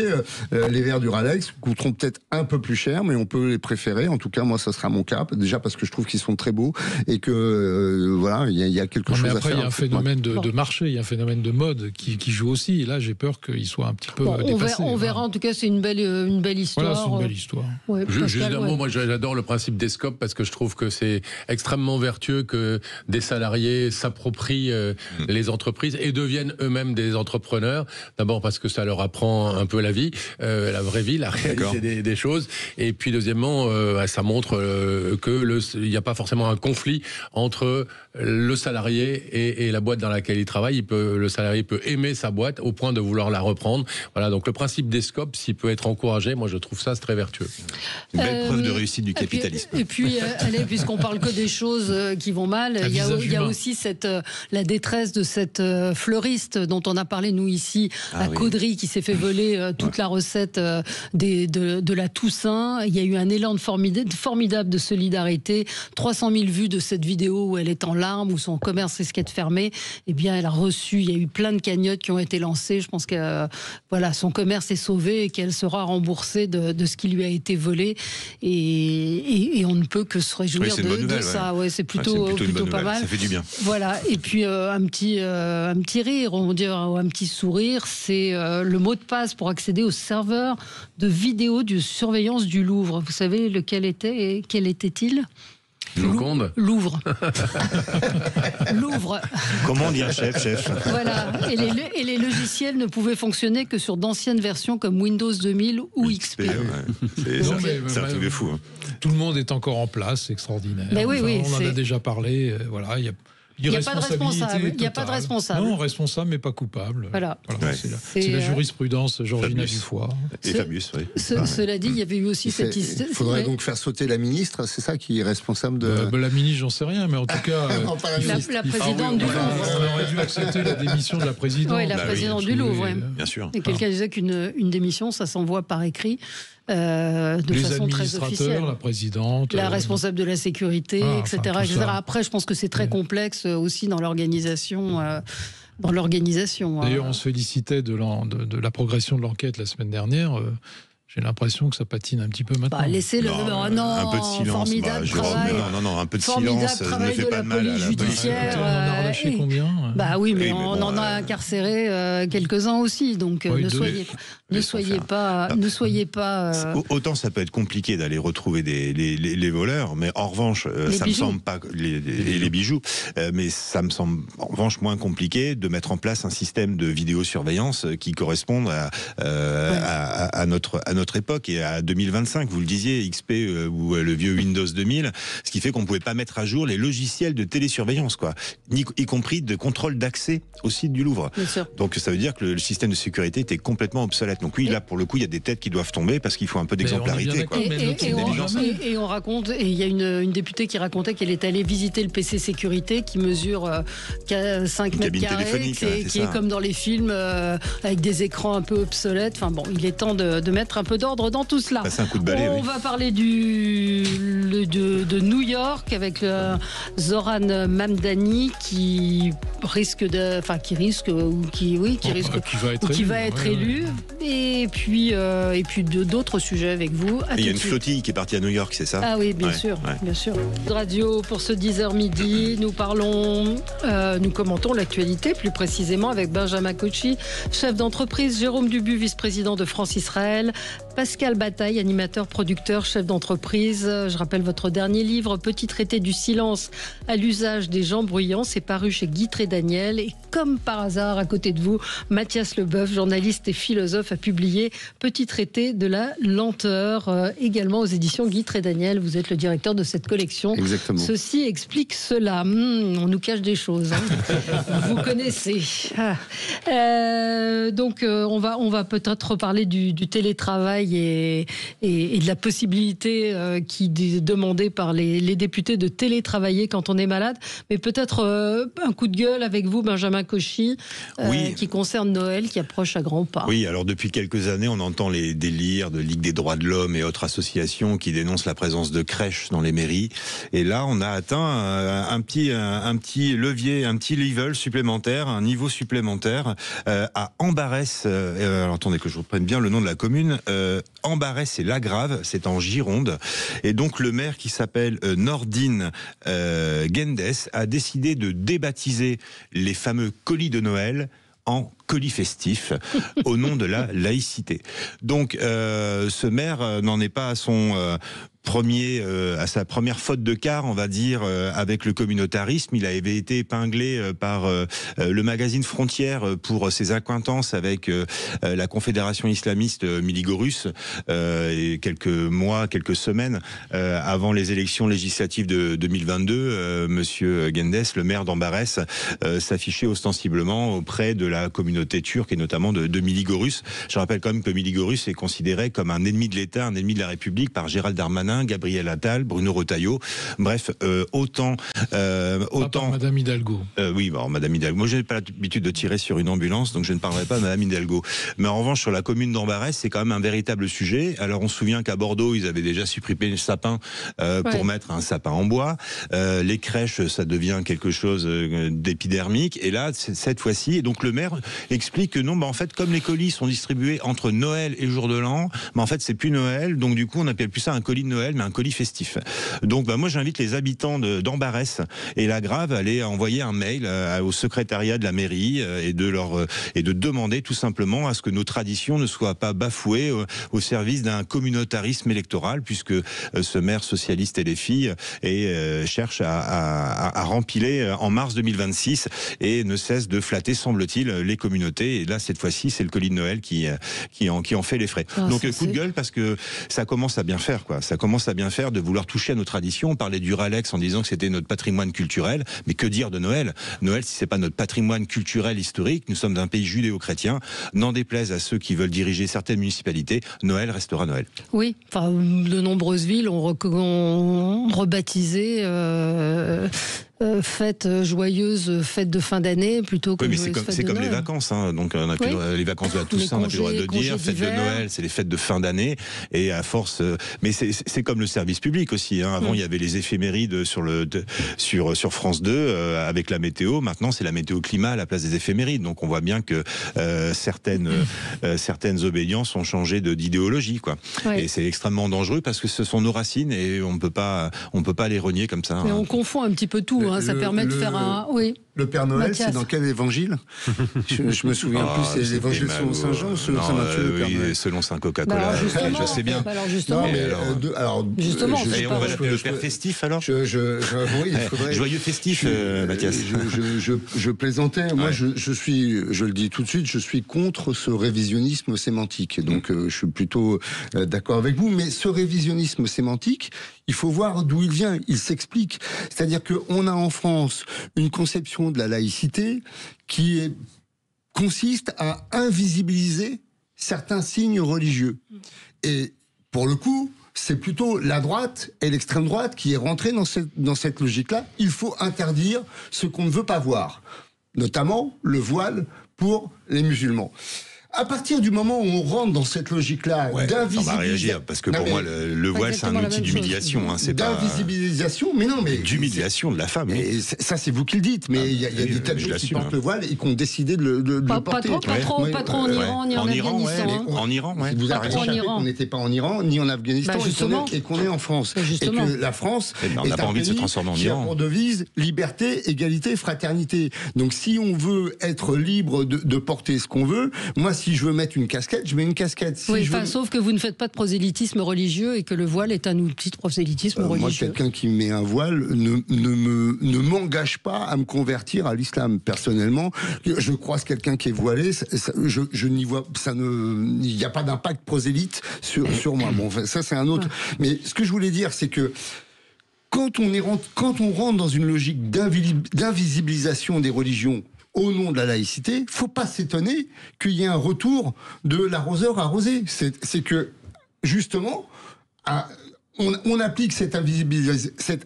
les verres Duralex coûteront peut-être un peu plus cher, mais on peut les préférer. En tout cas, moi, ça sera mon cas. Déjà parce que je trouve qu'ils sont très beaux et que voilà, il y a quelque chose à faire. Après, il y a un phénomène de marché, il y a un phénomène de mode qui joue aussi. Et là, j'ai peur qu'il soit un petit peu dépassé. On verra. En tout cas, c'est une belle histoire. Voilà, c'est une belle histoire. Ouais, juste un mot, moi j'adore le principe des SCOP parce que je trouve que c'est extrêmement vertueux que des salariés s'approprient les entreprises et deviennent eux-mêmes des entrepreneurs. D'abord parce que ça leur apprend un peu la vie, la vraie vie, la réalité des choses. Et puis deuxièmement, ça montre qu'il n'y a pas forcément un conflit entre le salarié et la boîte dans laquelle il travaille. Le salarié peut aimer sa boîte au point de vouloir la reprendre. Voilà, donc le principe des SCOP, s'il peut être encouragé, moi je trouve ça très vertueux. Une belle preuve de réussite du capitalisme. Et puis allez, puisqu'on parle que des choses qui vont mal, il y a aussi la détresse de cette fleuriste dont on a parlé nous ici à Caudry, qui s'est fait voler toute la recette de la Toussaint. Il y a eu un élan formidable de solidarité. 300 000 vues de cette vidéo où elle est en larmes, où son commerce risquait de fermer. Eh bien, elle a reçu, il y a eu plein de cagnottes qui ont été lancées. Je pense que son commerce est sauvé et qu'elle sera remboursée de ce qui lui a été volé. Et on ne peut que se réjouir de ça. Ouais, c'est plutôt pas mal. Ça fait du bien. Voilà. Et puis un petit rire, on dirait un petit sourire, c'est le mot de passe pour accéder au serveur de vidéo de surveillance du Louvre. Vous savez lequel était et quel était-il ? Joconde. Louvre. Louvre. Comment on dit un chef? Voilà. Et les logiciels ne pouvaient fonctionner que sur d'anciennes versions comme Windows 2000 ou XP. C'est un truc de fou. Hein. Tout le monde est encore en place, c'est extraordinaire. Mais on en a déjà parlé. Voilà, il n'y a pas de responsable. Il n'y a pas de responsable. Non, responsable mais pas coupable. Voilà. C'est la jurisprudence Georgina Dufoy. Et Fabius, oui. Cela dit, il y avait eu aussi cette histoire. Il faudrait donc faire sauter la ministre, c'est ça qui est responsable de... la ministre, j'en sais rien, mais en tout cas... la présidente du Louvre. On aurait dû accepter la démission de la présidente. Oui, la présidente du Louvre. Bien sûr. Et quelqu'un disait qu'une démission, ça s'envoie par écrit. De façon très officielle. La présidente, la responsable de la sécurité, etc. Après, je pense que c'est très complexe aussi dans l'organisation. D'ailleurs, on se félicitait de la progression de l'enquête la semaine dernière. J'ai l'impression que ça patine un petit peu maintenant. Laissez-le. Non, un peu de silence. Formidable travail. Non, un peu de silence. Ça ne fait pas de mal à la police. On en a relâché combien ? Oui, mais on en a incarcéré quelques-uns aussi. Donc ne soyez pas. Autant ça peut être compliqué d'aller retrouver les voleurs, mais en revanche, ça me semble pas les bijoux. Mais ça me semble en revanche moins compliqué de mettre en place un système de vidéosurveillance qui corresponde à notre notre époque et à 2025, vous le disiez, XP ou le vieux Windows 2000, ce qui fait qu'on ne pouvait pas mettre à jour les logiciels de télésurveillance, quoi, y compris de contrôle d'accès au site du Louvre. Donc ça veut dire que le système de sécurité était complètement obsolète. Donc oui, là pour le coup, il y a des têtes qui doivent tomber parce qu'il faut un peu d'exemplarité. Et on raconte, et il y a une députée qui racontait qu'elle est allée visiter le PC sécurité qui mesure 5 mètres carrés, qui est comme dans les films avec des écrans un peu obsolètes. Enfin bon, il est temps de mettre un peu d'ordre dans tout cela. Passer un coup de balai, on va parler de New York avec Zoran Mamdani qui va être élu. Et puis d'autres sujets avec vous. Il y a une flottille qui est partie à New York, c'est ça? Ah oui, bien sûr. Radio pour ce 10h midi, nous commentons l'actualité, plus précisément avec Benjamin Cauchy, chef d'entreprise, Jérôme Dubu, vice-président de France Israël, Pascal Bataille, animateur, producteur, chef d'entreprise. Je rappelle votre dernier livre, Petit traité du silence à l'usage des gens bruyants. C'est paru chez Guy Trédaniel. Et comme par hasard, à côté de vous, Mathias Leboeuf, journaliste et philosophe, a publié Petit traité de la lenteur, également aux éditions Guy Trédaniel. Vous êtes le directeur de cette collection. Exactement. Ceci explique cela. On nous cache des choses. Vous connaissez. Donc, on va peut-être reparler du télétravail et de la possibilité qui est demandée par les députés de télétravailler quand on est malade. Mais peut-être un coup de gueule avec vous, Benjamin Cauchy, qui concerne Noël, qui approche à grands pas. Oui, alors depuis quelques années, on entend les délires de Ligue des droits de l'homme et autres associations qui dénoncent la présence de crèches dans les mairies. Et là, on a atteint un petit levier, un petit level supplémentaire, un niveau supplémentaire à Ambarès. Alors, attendez que je reprenne bien le nom de la commune. Ambarès et Lagrave, c'est en Gironde. Et donc le maire qui s'appelle Nordine Gendes a décidé de débaptiser les fameux colis de Noël en colis festifs au nom de la laïcité. Donc ce maire n'en est pas à son à sa première faute de quart, on va dire, avec le communautarisme. Il avait été épinglé par le magazine Frontières pour ses accointances avec la Confédération islamiste Miligorus et quelques semaines avant les élections législatives de 2022. Monsieur Gendes, le maire d'Ambarès, s'affichait ostensiblement auprès de la communauté turque et notamment de Miligorus. Je rappelle quand même que Miligorus est considéré comme un ennemi de l'État, un ennemi de la République par Gérald Darmanin, Gabriel Attal, Bruno Retailleau, bref, autant Madame Hidalgo. Oui, bon, Madame Hidalgo. Moi, je n'ai pas l'habitude de tirer sur une ambulance, donc je ne parlerai pas de Madame Hidalgo. Mais en revanche, sur la commune d'Ambarès, c'est quand même un véritable sujet. Alors, on se souvient qu'à Bordeaux, ils avaient déjà supprimé le sapin pour mettre un sapin en bois. Les crèches, ça devient quelque chose d'épidermique. Et là, cette fois-ci, et donc le maire explique que non, en fait, comme les colis sont distribués entre Noël et jour de l'an, en fait, c'est plus Noël. Donc, du coup, on n'appelle plus ça un colis de Noël, mais un colis festif. Donc moi j'invite les habitants d'Ambarès et Lagrave à aller envoyer un mail au secrétariat de la mairie et de demander tout simplement à ce que nos traditions ne soient pas bafouées au service d'un communautarisme électoral, puisque ce maire socialiste et les filles cherche à rempiler en mars 2026 et ne cesse de flatter, semble-t-il, les communautés. Et là, cette fois-ci, c'est le colis de Noël qui en fait les frais. Donc coup de gueule, parce que ça commence à bien faire, quoi. Ça commence à bien faire de vouloir toucher à nos traditions. On parlait du Ralex en disant que c'était notre patrimoine culturel, mais que dire de Noël? Noël, si c'est pas notre patrimoine culturel historique, nous sommes d'un pays judéo-chrétien, n'en déplaise à ceux qui veulent diriger certaines municipalités, Noël restera Noël. Oui, enfin, de nombreuses villes ont rebaptisé fête joyeuse, fête de fin d'année, plutôt que c'est comme les vacances, hein. Donc on a plus les vacances de la Toussaint, on n'a plus le droit de le dire. Fête de Noël, c'est les fêtes de fin d'année, et à force, mais c'est comme le service public aussi, hein. Avant il y avait les éphémérides sur France 2 avec la météo. Maintenant c'est la météo climat à la place des éphémérides. Donc on voit bien que certaines obédiences ont changé d'idéologie, quoi. Et c'est extrêmement dangereux parce que ce sont nos racines et on peut pas les renier comme ça. Mais on confond un petit peu tout. Ça permet de faire un... Oui. Le Père Noël, Mathias. c'est dans quel évangile? Je me souviens plus, c'est l'évangile selon Saint Jean ou selon Saint Matthieu, le Père Noël? Oui, selon Saint Bah Coca-Cola, alors justement, je sais bien. bah alors justement, Non, mais Justement, je- c'est Et pas- on va l'appeler le Père festif alors oui, il faudrait. Joyeux festif, Mathias. Je plaisantais. Moi, je le dis tout de suite, je suis contre ce révisionnisme sémantique. Donc, je suis plutôt d'accord avec vous. Mais ce révisionnisme sémantique, il faut voir d'où il vient. Il s'explique. C'est-à-dire qu'on a en France une conception de la laïcité qui consiste à invisibiliser certains signes religieux. Et pour le coup, c'est plutôt la droite et l'extrême droite qui est rentrée dans cette logique-là. Il faut interdire ce qu'on ne veut pas voir, notamment le voile pour les musulmans. À partir du moment où on rentre dans cette logique-là On va d'invisibilisation, réagir, parce que pour moi, le voile, c'est un exactement la outil même d'humiliation. Hein, c'est pas d'invisibilisation, mais non, mais d'humiliation de la femme. et ça, c'est vous qui le dites, mais il y a oui, des tas de je gens qui l'assume, portent le voile et qui ont décidé de le pas porter. trop en Iran ni en Afghanistan. En Iran, ouais. Vous avez Pas trop en échappé Iran. qu'on n'était pas en Iran ni en Afghanistan Bah, justement. et qu'on est en France. Bah, justement. Et que la France Eh ben, on n'a est pas un envie de se pays transformer en qui a Iran. pour devise liberté, égalité, fraternité. Donc si on veut être libre de porter ce qu'on veut, moi si je veux mettre une casquette, je mets une casquette. Si Oui, je veux... sauf que vous ne faites pas de prosélytisme religieux et que le voile est un outil de prosélytisme Moi, religieux. quelqu'un qui met un voile ne m'engage pas à me convertir à l'islam. Personnellement, je croise quelqu'un qui est voilé, je n'y vois, il n'y a pas d'impact prosélyte sur moi. Bon, enfin, ça c'est un autre. Mais ce que je voulais dire, c'est que quand on rentre dans une logique d'invisibilisation des religions au nom de la laïcité, faut pas s'étonner qu'il y ait un retour de l'arroseur arrosé. C'est que, justement, on applique cette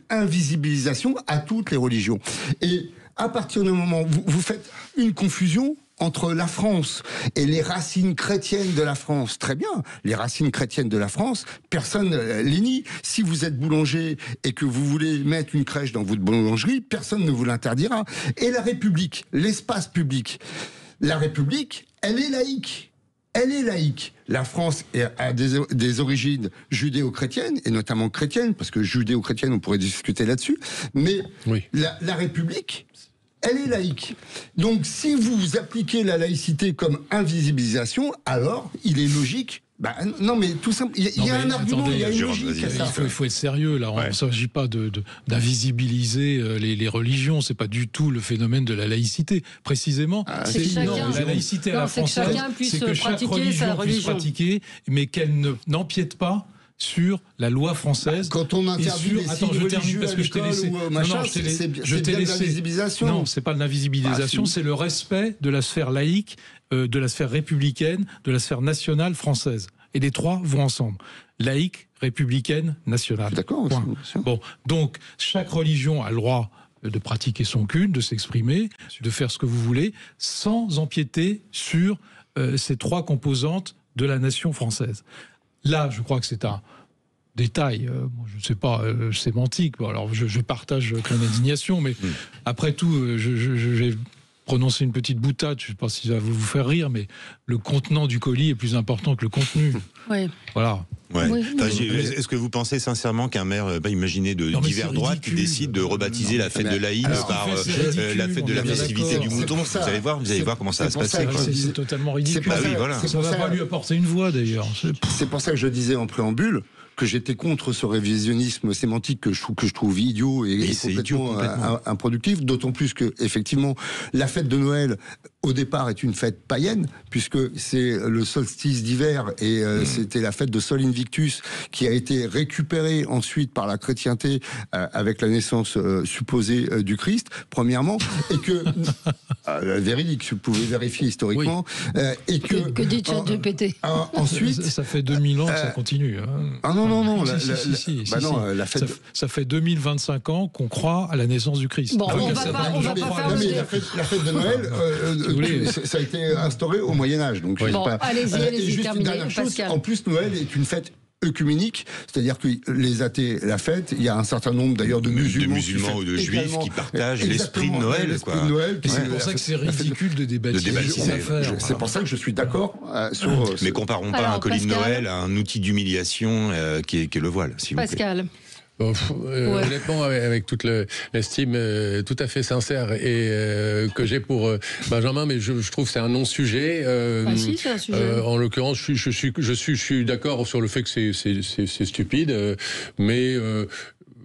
invisibilisation à toutes les religions. Et à partir du moment où vous faites une confusion entre la France et les racines chrétiennes de la France, très bien, les racines chrétiennes de la France, personne les nie. Si vous êtes boulanger et que vous voulez mettre une crèche dans votre boulangerie, personne ne vous l'interdira. Et la République, l'espace public, la République, elle est laïque. Elle est laïque. La France a des origines judéo-chrétiennes, et notamment chrétiennes, parce que judéo-chrétienne, on pourrait discuter là-dessus, mais Oui. la République, elle est laïque. Donc, si vous appliquez la laïcité comme invisibilisation, alors il est logique. Non, mais tout simple. Il y a un argument, il y a une logique à ça. Il faut être sérieux là. Il ne s'agit pas d'invisibiliser les religions. C'est pas du tout le phénomène de la laïcité. Précisément, c'est que chacun- la laïcité à la c'est que française, chacun puisse c'est que chaque pratiquer sa religion puisse religion. pratiquer, mais qu'elle n'empiète pas sur la loi française. Quand on interdit les signes religieux à l'école ou machin, c'est bien de l'invisibilisation. Non, c'est pas de l'invisibilisation, c'est le respect de la sphère laïque, de la sphère républicaine, de la sphère nationale française. Et les trois vont ensemble. Laïque, républicaine, nationale. D'accord. Point. Bon, donc chaque religion a le droit de pratiquer son culte, de s'exprimer, de faire ce que vous voulez, sans empiéter sur ces trois composantes de la nation française. Là, je crois que c'est un détail, je ne sais pas, sémantique. Bon, alors, je partage ton indignation, mais après tout, j'ai prononcé une petite boutade, je ne sais pas si ça va vous faire rire, mais le contenant du colis est plus important que le contenu. Oui. Voilà. Ouais. Oui, Enfin, oui. est-ce que vous pensez sincèrement qu'un maire, imaginez de Non, mais divers c'est droites qui ridicule. décide de rebaptiser la fête de l'Aïd alors, par en fait, c'est ridicule, la fête de on la est bien festivité d'accord. du C'est mouton? pour ça. Vous allez voir comment ça va se C'est pour ça passer. que quoi. C'est totalement ridicule. C'est pas oui, voilà. Ça ne va pas lui apporter une voix, d'ailleurs. C'est pour ça que je disais en préambule que j'étais contre ce révisionnisme sémantique que je trouve idiot et c'est idiot, complètement. improductif, d'autant plus que effectivement la fête de Noël au départ est une fête païenne puisque c'est le solstice d'hiver et c'était la fête de Sol Invictus qui a été récupérée ensuite par la chrétienté avec la naissance supposée du Christ premièrement et que véridique, vous pouvez vérifier historiquement et que dit ChatGPT. ensuite ça fait 2000 ans que ça continue. Hein. Ah non. La fête ça fait 2025 ans qu'on croit à la naissance du Christ. Bon, on va pas faire non, mais le- la fête de Noël, ça a été instauré au Moyen-Âge. Donc, Bon, allez-y, et juste une terminez, dernière chose, Pascal. en plus, Noël est une fête œcuménique, c'est-à-dire que les athées la fêtent, il y a un certain nombre d'ailleurs de musulmans ou de juifs également, qui partagent l'esprit de exactement, Noël. l'esprit de Noël, Et c'est qui- pour ça que c'est la fête de- ridicule de débattre. C'est pour ça que je suis d'accord sur. Mais comparons pas Alors, un colis de Pascal. Noël à un outil d'humiliation qui est le voile, s'il vous plaît. Pascal. Honnêtement, avec toute l'estime tout à fait sincère et que j'ai pour Benjamin, mais je trouve que c'est un non-sujet. Si, c'est un sujet. En l'occurrence, je suis d'accord sur le fait que c'est stupide, mais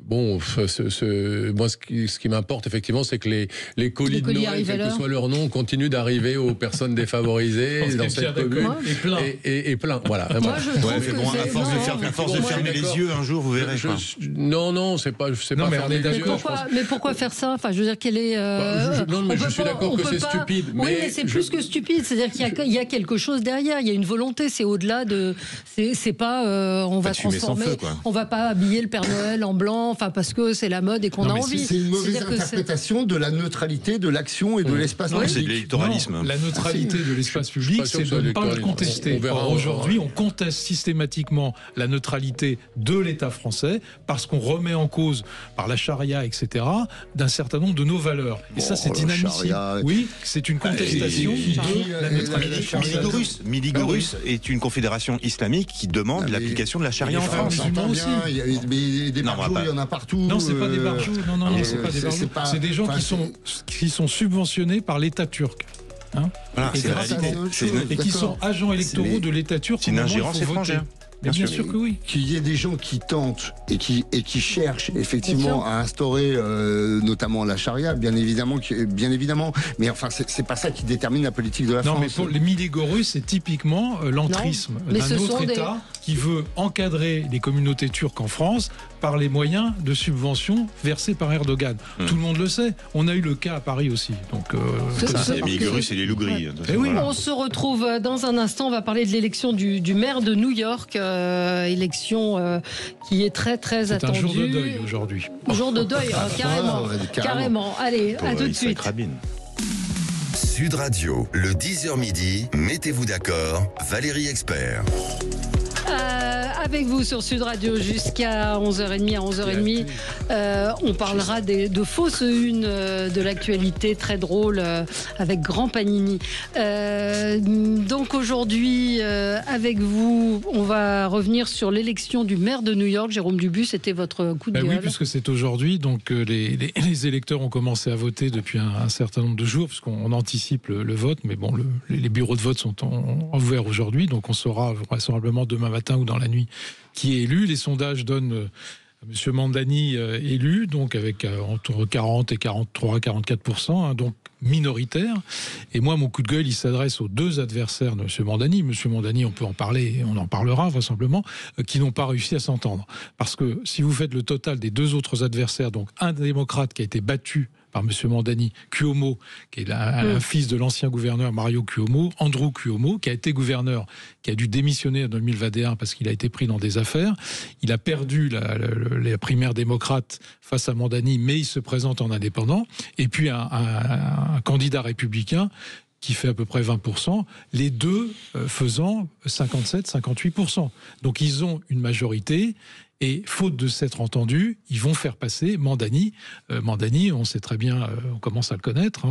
bon, moi, ce qui m'importe effectivement, c'est que les colis de Noël, quel que soit leur nom, continuent d'arriver aux personnes défavorisées dans cette commune. Et plein. Voilà. Moi, je trouve à force de fermer les yeux, un jour, vous verrez. Non, c'est pas fermer les yeux. Mais pourquoi faire ça? Enfin, je veux dire, quelle est. Non, mais je suis d'accord que c'est stupide. Oui, mais c'est plus que stupide. C'est-à-dire qu'il y a quelque chose derrière. Il y a une volonté. C'est au-delà de. C'est pas. On va transformer. On va pas habiller le Père Noël en blanc. Enfin, parce que c'est la mode et qu'on a envie. C'est une mauvaise interprétation de la neutralité de l'action et de l'espace public. C'est de l'électoralisme. La neutralité de l'espace public, c'est de ne pas le contester. Aujourd'hui, on conteste systématiquement la neutralité de l'État français parce qu'on remet en cause, par la charia, etc., d'un certain nombre de nos valeurs. Et ça, c'est inadmissible. Oui, c'est une contestation de la neutralité. Miligorus est une confédération islamique qui demande l'application de la charia en France. Mais des barjots, il y en a partout. Non, c'est pas des barjots. Non, c'est pas des barjots. C'est des gens qui sont subventionnés par l'État turc. Voilà, et qui sont agents électoraux de l'État turc. C'est une ingérence étrangère. Bien sûr que oui. Qu'il y ait des gens qui tentent et qui cherchent effectivement à instaurer notamment la charia, bien évidemment. Mais enfin, c'est pas ça qui détermine la politique de la France. Non, mais pour les Miligorus, c'est typiquement l'entrisme d'un autre État qui veut encadrer les communautés turques en France par les moyens de subventions versés par Erdogan. Tout le monde le sait. On a eu le cas à Paris aussi. Donc, les Miligorus et les loups-gris. On se retrouve dans un instant. On va parler de l'élection du maire de New York. Élection qui est très très attendue. C'est un jour de deuil aujourd'hui. Jour de deuil, carrément. Allez, à tout de suite. Sud Radio, le 10h midi, mettez-vous d'accord, Valérie Expert. Avec vous sur Sud Radio jusqu'à 11h30. À 11h30, on parlera de fausses unes de l'actualité, très drôle, avec Grand Panini. Donc aujourd'hui, avec vous, on va revenir sur l'élection du maire de New York. Jérôme Dubu, c'était votre coup de gueule. Oui, puisque c'est aujourd'hui. Donc les électeurs ont commencé à voter depuis un certain nombre de jours, puisqu'on anticipe le vote. Mais bon, les bureaux de vote sont ouverts aujourd'hui. Donc on saura vraisemblablement demain matin ou dans la nuit qui est élu. Les sondages donnent M. Mandani élu, donc avec entre 40 et 43-44%, donc minoritaire. Et moi, mon coup de gueule, il s'adresse aux deux adversaires de M. Mandani. M. Mandani, on peut en parler, on en parlera vraisemblablement, qui n'ont pas réussi à s'entendre. Parce que si vous faites le total des deux autres adversaires, donc un démocrate qui a été battu par M. Mandani, Cuomo, qui est un fils de l'ancien gouverneur Mario Cuomo, Andrew Cuomo, qui a été gouverneur, qui a dû démissionner en 2021 parce qu'il a été pris dans des affaires. Il a perdu la primaire démocrate face à Mandani, mais il se présente en indépendant. Et puis un candidat républicain qui fait à peu près 20%, les deux faisant 57-58%. Donc ils ont une majorité. Et faute de s'être entendus, ils vont faire passer Mandani. Mandani, on sait très bien, on commence à le connaître.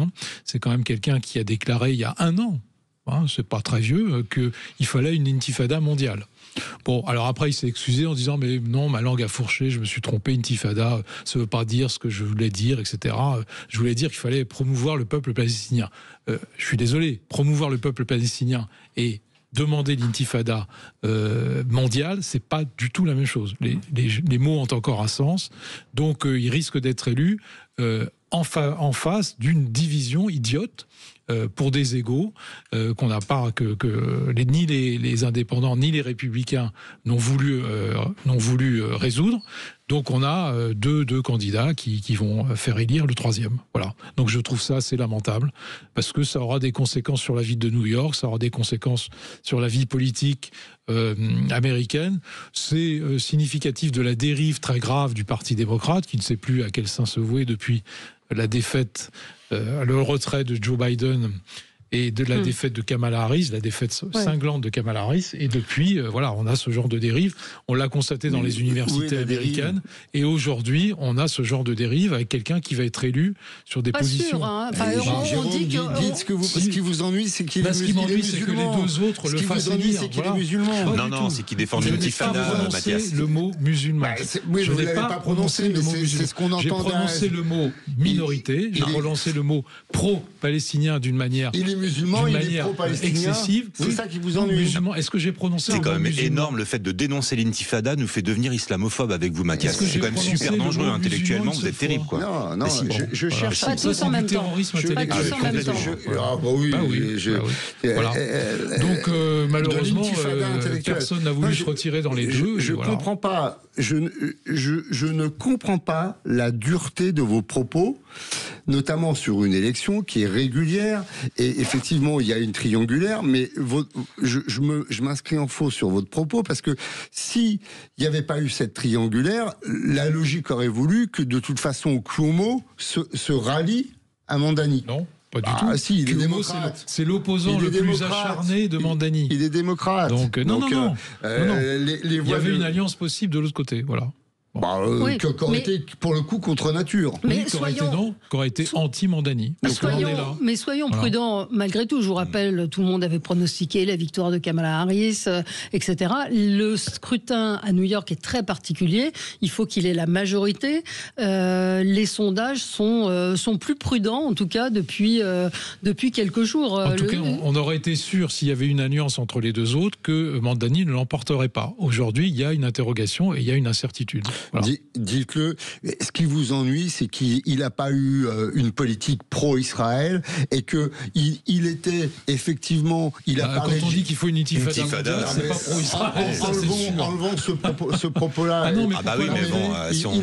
C'est quand même quelqu'un qui a déclaré il y a 1 an, c'est pas très vieux, qu'il fallait une intifada mondiale. Bon, alors après, il s'est excusé en disant « Mais non, ma langue a fourché, je me suis trompé, intifada, ça veut pas dire ce que je voulais dire, etc. Je voulais dire qu'il fallait promouvoir le peuple palestinien. » Je suis désolé, promouvoir le peuple palestinien et demander l'intifada mondiale, c'est pas du tout la même chose. Les mots ont encore un sens, donc il risque d'être élu en face d'une division idiote pour des égaux qu'on n'a pas, ni les indépendants ni les républicains n'ont voulu résoudre. Donc on a deux candidats qui vont faire élire le troisième. Voilà. Donc je trouve ça assez lamentable parce que ça aura des conséquences sur la vie de New York, ça aura des conséquences sur la vie politique américaine. C'est significatif de la dérive très grave du Parti démocrate qui ne sait plus à quel sein se vouer depuis la défaite, le retrait de Joe Biden et de la défaite de Kamala Harris, la défaite cinglante de Kamala Harris. Et depuis, voilà, on a ce genre de dérive. On l'a constaté dans les universités américaines. Et aujourd'hui, on a ce genre de dérive avec quelqu'un qui va être élu sur des positions. Sûr, hein. Jérôme, dites ce qui vous ennuie, c'est qu'il est musulman. Ce qui m'ennuie, c'est que les deux autres le fassent lire. C'est qu'il est musulman. Non, c'est qu'il défend l'intifada, Mathias. Le mot musulman. Oui, je n'avais pas prononcé le mot musulman. C'est ce qu'on entend. J'ai prononcé le mot minorité, j'ai prononcé le mot pro-palestinien d'une manière. Il est musulman, il est pro-palestinien. Excessive. C'est ça qui vous ennuie. Musulman. Est-ce que j'ai prononcé C'est quand même énorme, le fait de dénoncer l'intifada nous fait devenir islamophobe avec vous, Mathias. C'est quand même super dangereux intellectuellement, vous êtes terrible, quoi. Non, je cherche pas tous en même temps. Pas tous en même temps. Ah bah oui. Voilà. Donc malheureusement, personne n'a voulu se retirer dans les deux. Je comprends pas. Je ne comprends pas la dureté de vos propos, notamment sur une élection qui est régulière. Et effectivement, il y a une triangulaire, mais je m'inscris en faux sur votre propos, parce que s'il n'y avait pas eu cette triangulaire, la logique aurait voulu que de toute façon Cuomo se rallie à Mandani. Non. Pas du tout. Si, il est démocrate. C'est l'opposant le plus acharné de Mandani. Il est démocrate. Donc, non. Il y avait une alliance possible de l'autre côté, voilà. Qui aurait été pour le coup contre nature. Mais qui aurait été anti-Mandani. Mais soyons prudents, malgré tout. Je vous rappelle, tout le monde avait pronostiqué la victoire de Kamala Harris, etc. Le scrutin à New York est très particulier. Il faut qu'il ait la majorité. Les sondages sont plus prudents, en tout cas, depuis quelques jours. En tout cas, on aurait été sûr, s'il y avait une alliance entre les deux autres, que Mandani ne l'emporterait pas. Aujourd'hui, il y a une interrogation et il y a une incertitude. Voilà. Dites-le. Ce qui vous ennuie, c'est qu'il n'a pas eu une politique pro-Israël et que il était effectivement. Quand on dit qu'il faut une intifada, c'est pas pro-Israël. Enlevons ce propos-là. Il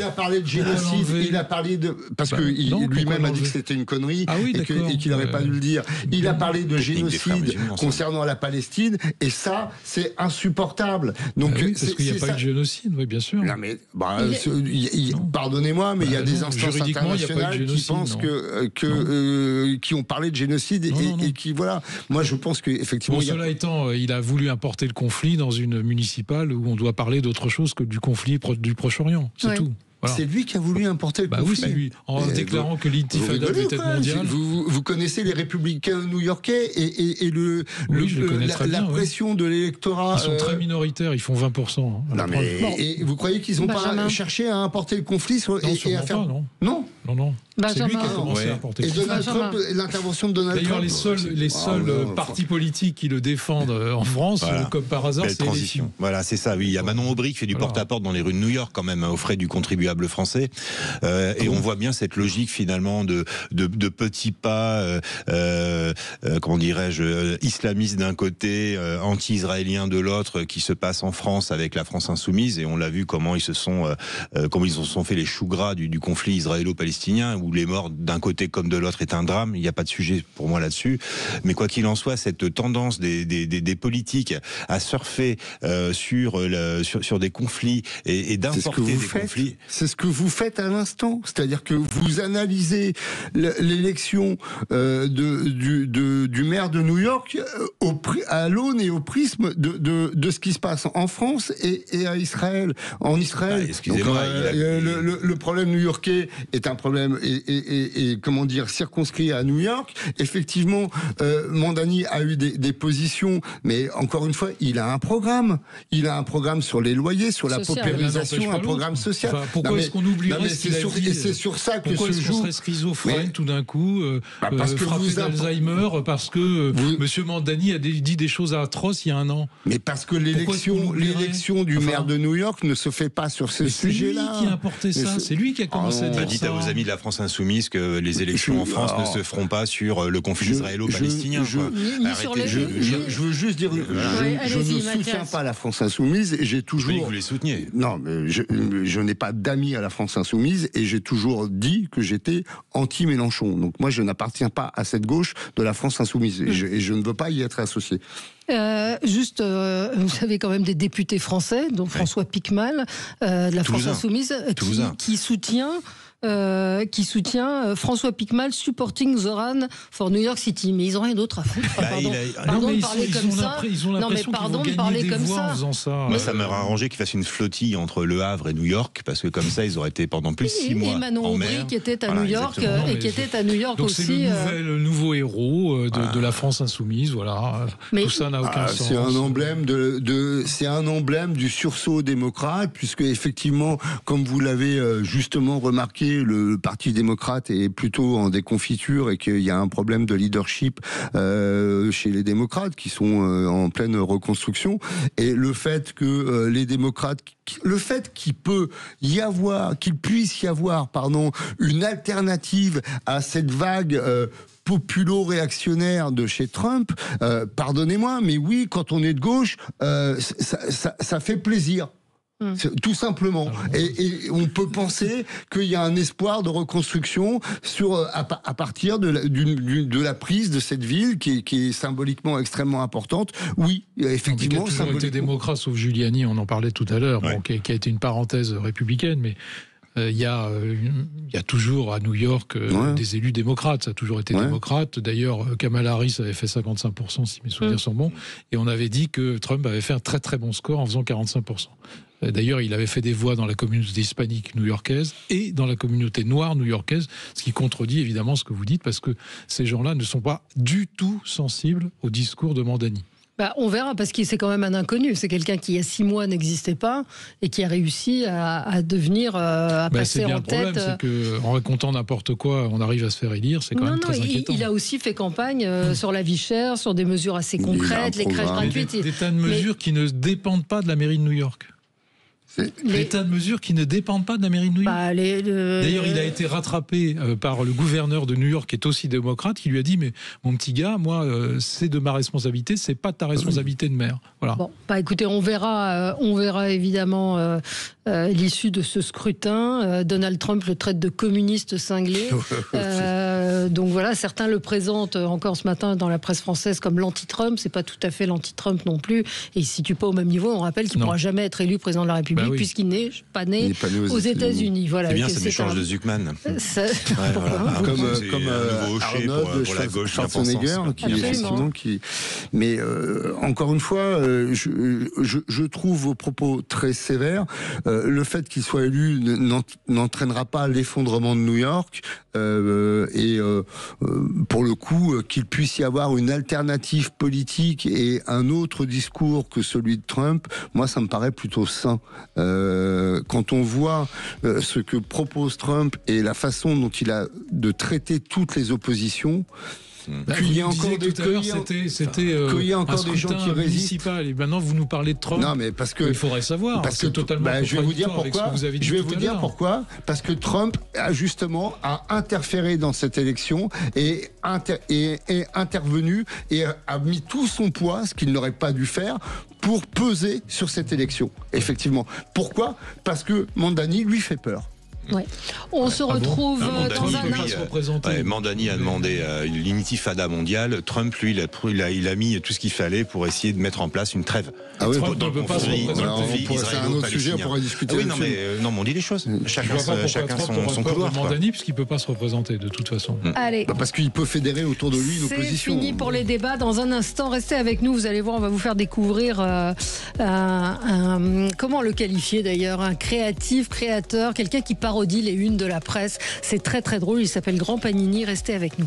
a parlé de génocide. Il a parlé de parce que lui-même a dit que c'était une connerie et qu'il n'aurait pas dû le dire. Il a parlé de génocide concernant la Palestine et ça, c'est insupportable. Donc parce qu'il n'y a pas eu de génocide, oui, bien sûr. Non mais pardonnez-moi, mais il y a des instances internationales qui pensent qui ont parlé de génocide et qui voilà. Moi, je pense qu'effectivement. Cela étant, il a voulu importer le conflit dans une municipale où on doit parler d'autre chose que du conflit du Proche-Orient. C'est tout. Voilà. C'est lui qui a voulu importer le conflit. Oui, c'est lui. En déclarant que l'intifada devait être mondiale. Vous connaissez les républicains new-yorkais et la pression de l'électorat. Ils sont très minoritaires, ils font 20%. Et vous croyez qu'ils n'ont pas cherché à importer le conflit et à faire... Non. C'est lui qui a commencé à importer le conflit. Et Donald Trump, l'intervention de Donald Trump. D'ailleurs, les seuls partis politiques qui le défendent en France, comme par hasard, c'est transition. Voilà, c'est ça. Oui, il y a Manon Aubry qui fait du porte-à-porte dans les rues de New York, quand même, aux frais du contribuable français. Et on voit bien cette logique, finalement, de petits pas, comment dirais-je, islamistes d'un côté, anti-israéliens de l'autre, qui se passe en France avec la France insoumise. Et on l'a vu comment ils se sont fait les choux gras du conflit israélo-palestinien, où les morts d'un côté comme de l'autre est un drame. Il n'y a pas de sujet pour moi là-dessus. Mais quoi qu'il en soit, cette tendance des politiques à surfer sur des conflits et d'importer des conflits. C'est ce que vous faites à l'instant. C'est-à-dire que vous analysez l'élection du maire de New York à l'aune et au prisme de ce qui se passe en France et à Israël. En Israël. Excusez-moi. Le problème new-yorkais est un problème et comment dire circonscrit à New York. Effectivement, Mandani a eu des positions, mais encore une fois, il a un programme. Il a un programme sur les loyers, sur la paupérisation, un programme social. Pourquoi est-ce qu'on oublierait c'est sur ça que pourquoi se joue. Pourquoi serait schizophrène tout d'un coup, parce que frappé d'Alzheimer, parce que M. Mandani a dit des choses atroces il y a un an. Mais parce que l'élection du maire de New York ne se fait pas sur ce sujet-là. C'est lui qui a apporté ça. C'est lui qui a commencé à dire ça. Dites à vos amis de la France insoumise que les élections en France ne se feront pas sur le conflit israélo-palestinien. Je veux juste dire, je ne soutiens pas la France insoumise et j'ai toujours. Oui, vous les souteniez. Non, mais je n'ai pas d'amis à la France insoumise et j'ai toujours dit que j'étais anti-Mélenchon. Donc moi, je n'appartiens pas à cette gauche de la France insoumise et je ne veux pas y être associé. Vous savez quand même des députés français, dont François Piquemal, de la France insoumise, qui soutient qui soutient François Pickmal supporting Zoran for New York City. Mais ils n'ont rien d'autre à foutre. Pardon de parler comme ça. Non, mais pardon de parler comme ça. Moi, ça m'aurait arrangé qu'ils fassent une flottille entre Le Havre et New York, parce que comme ça, ils auraient été pendant plus de 6 mois. Et Manon Aubry qui était à New York et qui était à New York donc aussi. C'est le nouveau héros de la France insoumise. Voilà. Mais tout ça n'a aucun sens. C'est un emblème c'est un emblème du sursaut démocrate, puisque effectivement, comme vous l'avez justement remarqué, le Parti démocrate est plutôt en déconfiture et qu'il y a un problème de leadership chez les démocrates qui sont en pleine reconstruction. Et le fait que les démocrates, le fait qu'il puisse y avoir, une alternative à cette vague populo-réactionnaire de chez Trump, pardonnez-moi, mais oui, quand on est de gauche, ça fait plaisir. Tout simplement. Et on peut penser qu'il y a un espoir de reconstruction à partir de la prise de cette ville qui est symboliquement extrêmement importante. Oui, effectivement. Qui a toujours été démocrate, sauf Giuliani, on en parlait tout à l'heure, qui a été une parenthèse républicaine, mais il y a toujours à New York des élus démocrates, ça a toujours été démocrate. D'ailleurs, Kamala Harris avait fait 55%, si mes souvenirs sont bons, et on avait dit que Trump avait fait un très très bon score en faisant 45%. D'ailleurs, il avait fait des voix dans la communauté hispanique new-yorkaise et dans la communauté noire new-yorkaise, ce qui contredit évidemment ce que vous dites, parce que ces gens-là ne sont pas du tout sensibles au discours de Mandani. On verra, parce que c'est quand même un inconnu. C'est quelqu'un qui, il y a 6 mois, n'existait pas et qui a réussi à devenir, à passer en tête. Le problème, c'est qu'en racontant n'importe quoi, on arrive à se faire élire. C'est quand même très inquiétant. Il a aussi fait campagne sur la vie chère, sur des mesures assez concrètes, les crèches gratuites. Des tas de mesures qui ne dépendent pas de la mairie de New York. Des tas de mesures qui ne dépendent pas de la mairie de New York. D'ailleurs, il a été rattrapé par le gouverneur de New York, qui est aussi démocrate, qui lui a dit: mais mon petit gars, moi, c'est de ma responsabilité, c'est pas de ta responsabilité de maire. Voilà. Bon, écoutez, on verra évidemment l'issue de ce scrutin. Donald Trump le traite de communiste cinglé. Donc voilà, certains le présentent encore ce matin dans la presse française comme l'anti-Trump. C'est pas tout à fait l'anti-Trump non plus. Et il se situe pas au même niveau. On rappelle qu'il ne pourra jamais être élu président de la République puisqu'il n'est pas né aux États-Unis. Voilà, c'est bien, c'est l'échange de Zuckman. Comme Arnold pour la gauche, Schwarzenegger, mais encore une fois, je trouve vos propos très sévères. Le fait qu'il soit élu n'entraînera pas l'effondrement de New York, et pour le coup, qu'il puisse y avoir une alternative politique et un autre discours que celui de Trump, moi ça me paraît plutôt sain. Quand on voit ce que propose Trump et la façon dont il a de traiter toutes les oppositions, qu'il y a encore des gens qui résistent. Et maintenant, vous nous parlez de Trump. Non, mais parce que il faudrait savoir. Parce que totalement. Je vais vous dire pourquoi. Parce que Trump a justement interféré dans cette élection et intervenu et a mis tout son poids, ce qu'il n'aurait pas dû faire, pour peser sur cette élection. Effectivement. Pourquoi ? Parce que Mandani lui fait peur. Ouais. On se retrouve dans un instant. Mandani a demandé l'intifada mondiale. Trump, lui, il a mis tout ce qu'il fallait pour essayer de mettre en place une trêve. Trump ne peut pas se représenter. C'est un autre sujet, on pourrait discuter. Non, mais on dit les choses. Chacun son couloir. Mandani, puisqu'il ne peut pas se représenter de toute façon. Allez. Parce qu'il peut fédérer autour de lui une opposition. C'est fini pour les débats. Dans un instant, restez avec nous. Vous allez voir, on va vous faire découvrir comment le qualifier d'ailleurs, un créateur, quelqu'un qui parodie les unes de la presse. C'est très très drôle, il s'appelle Grand Panini, restez avec nous.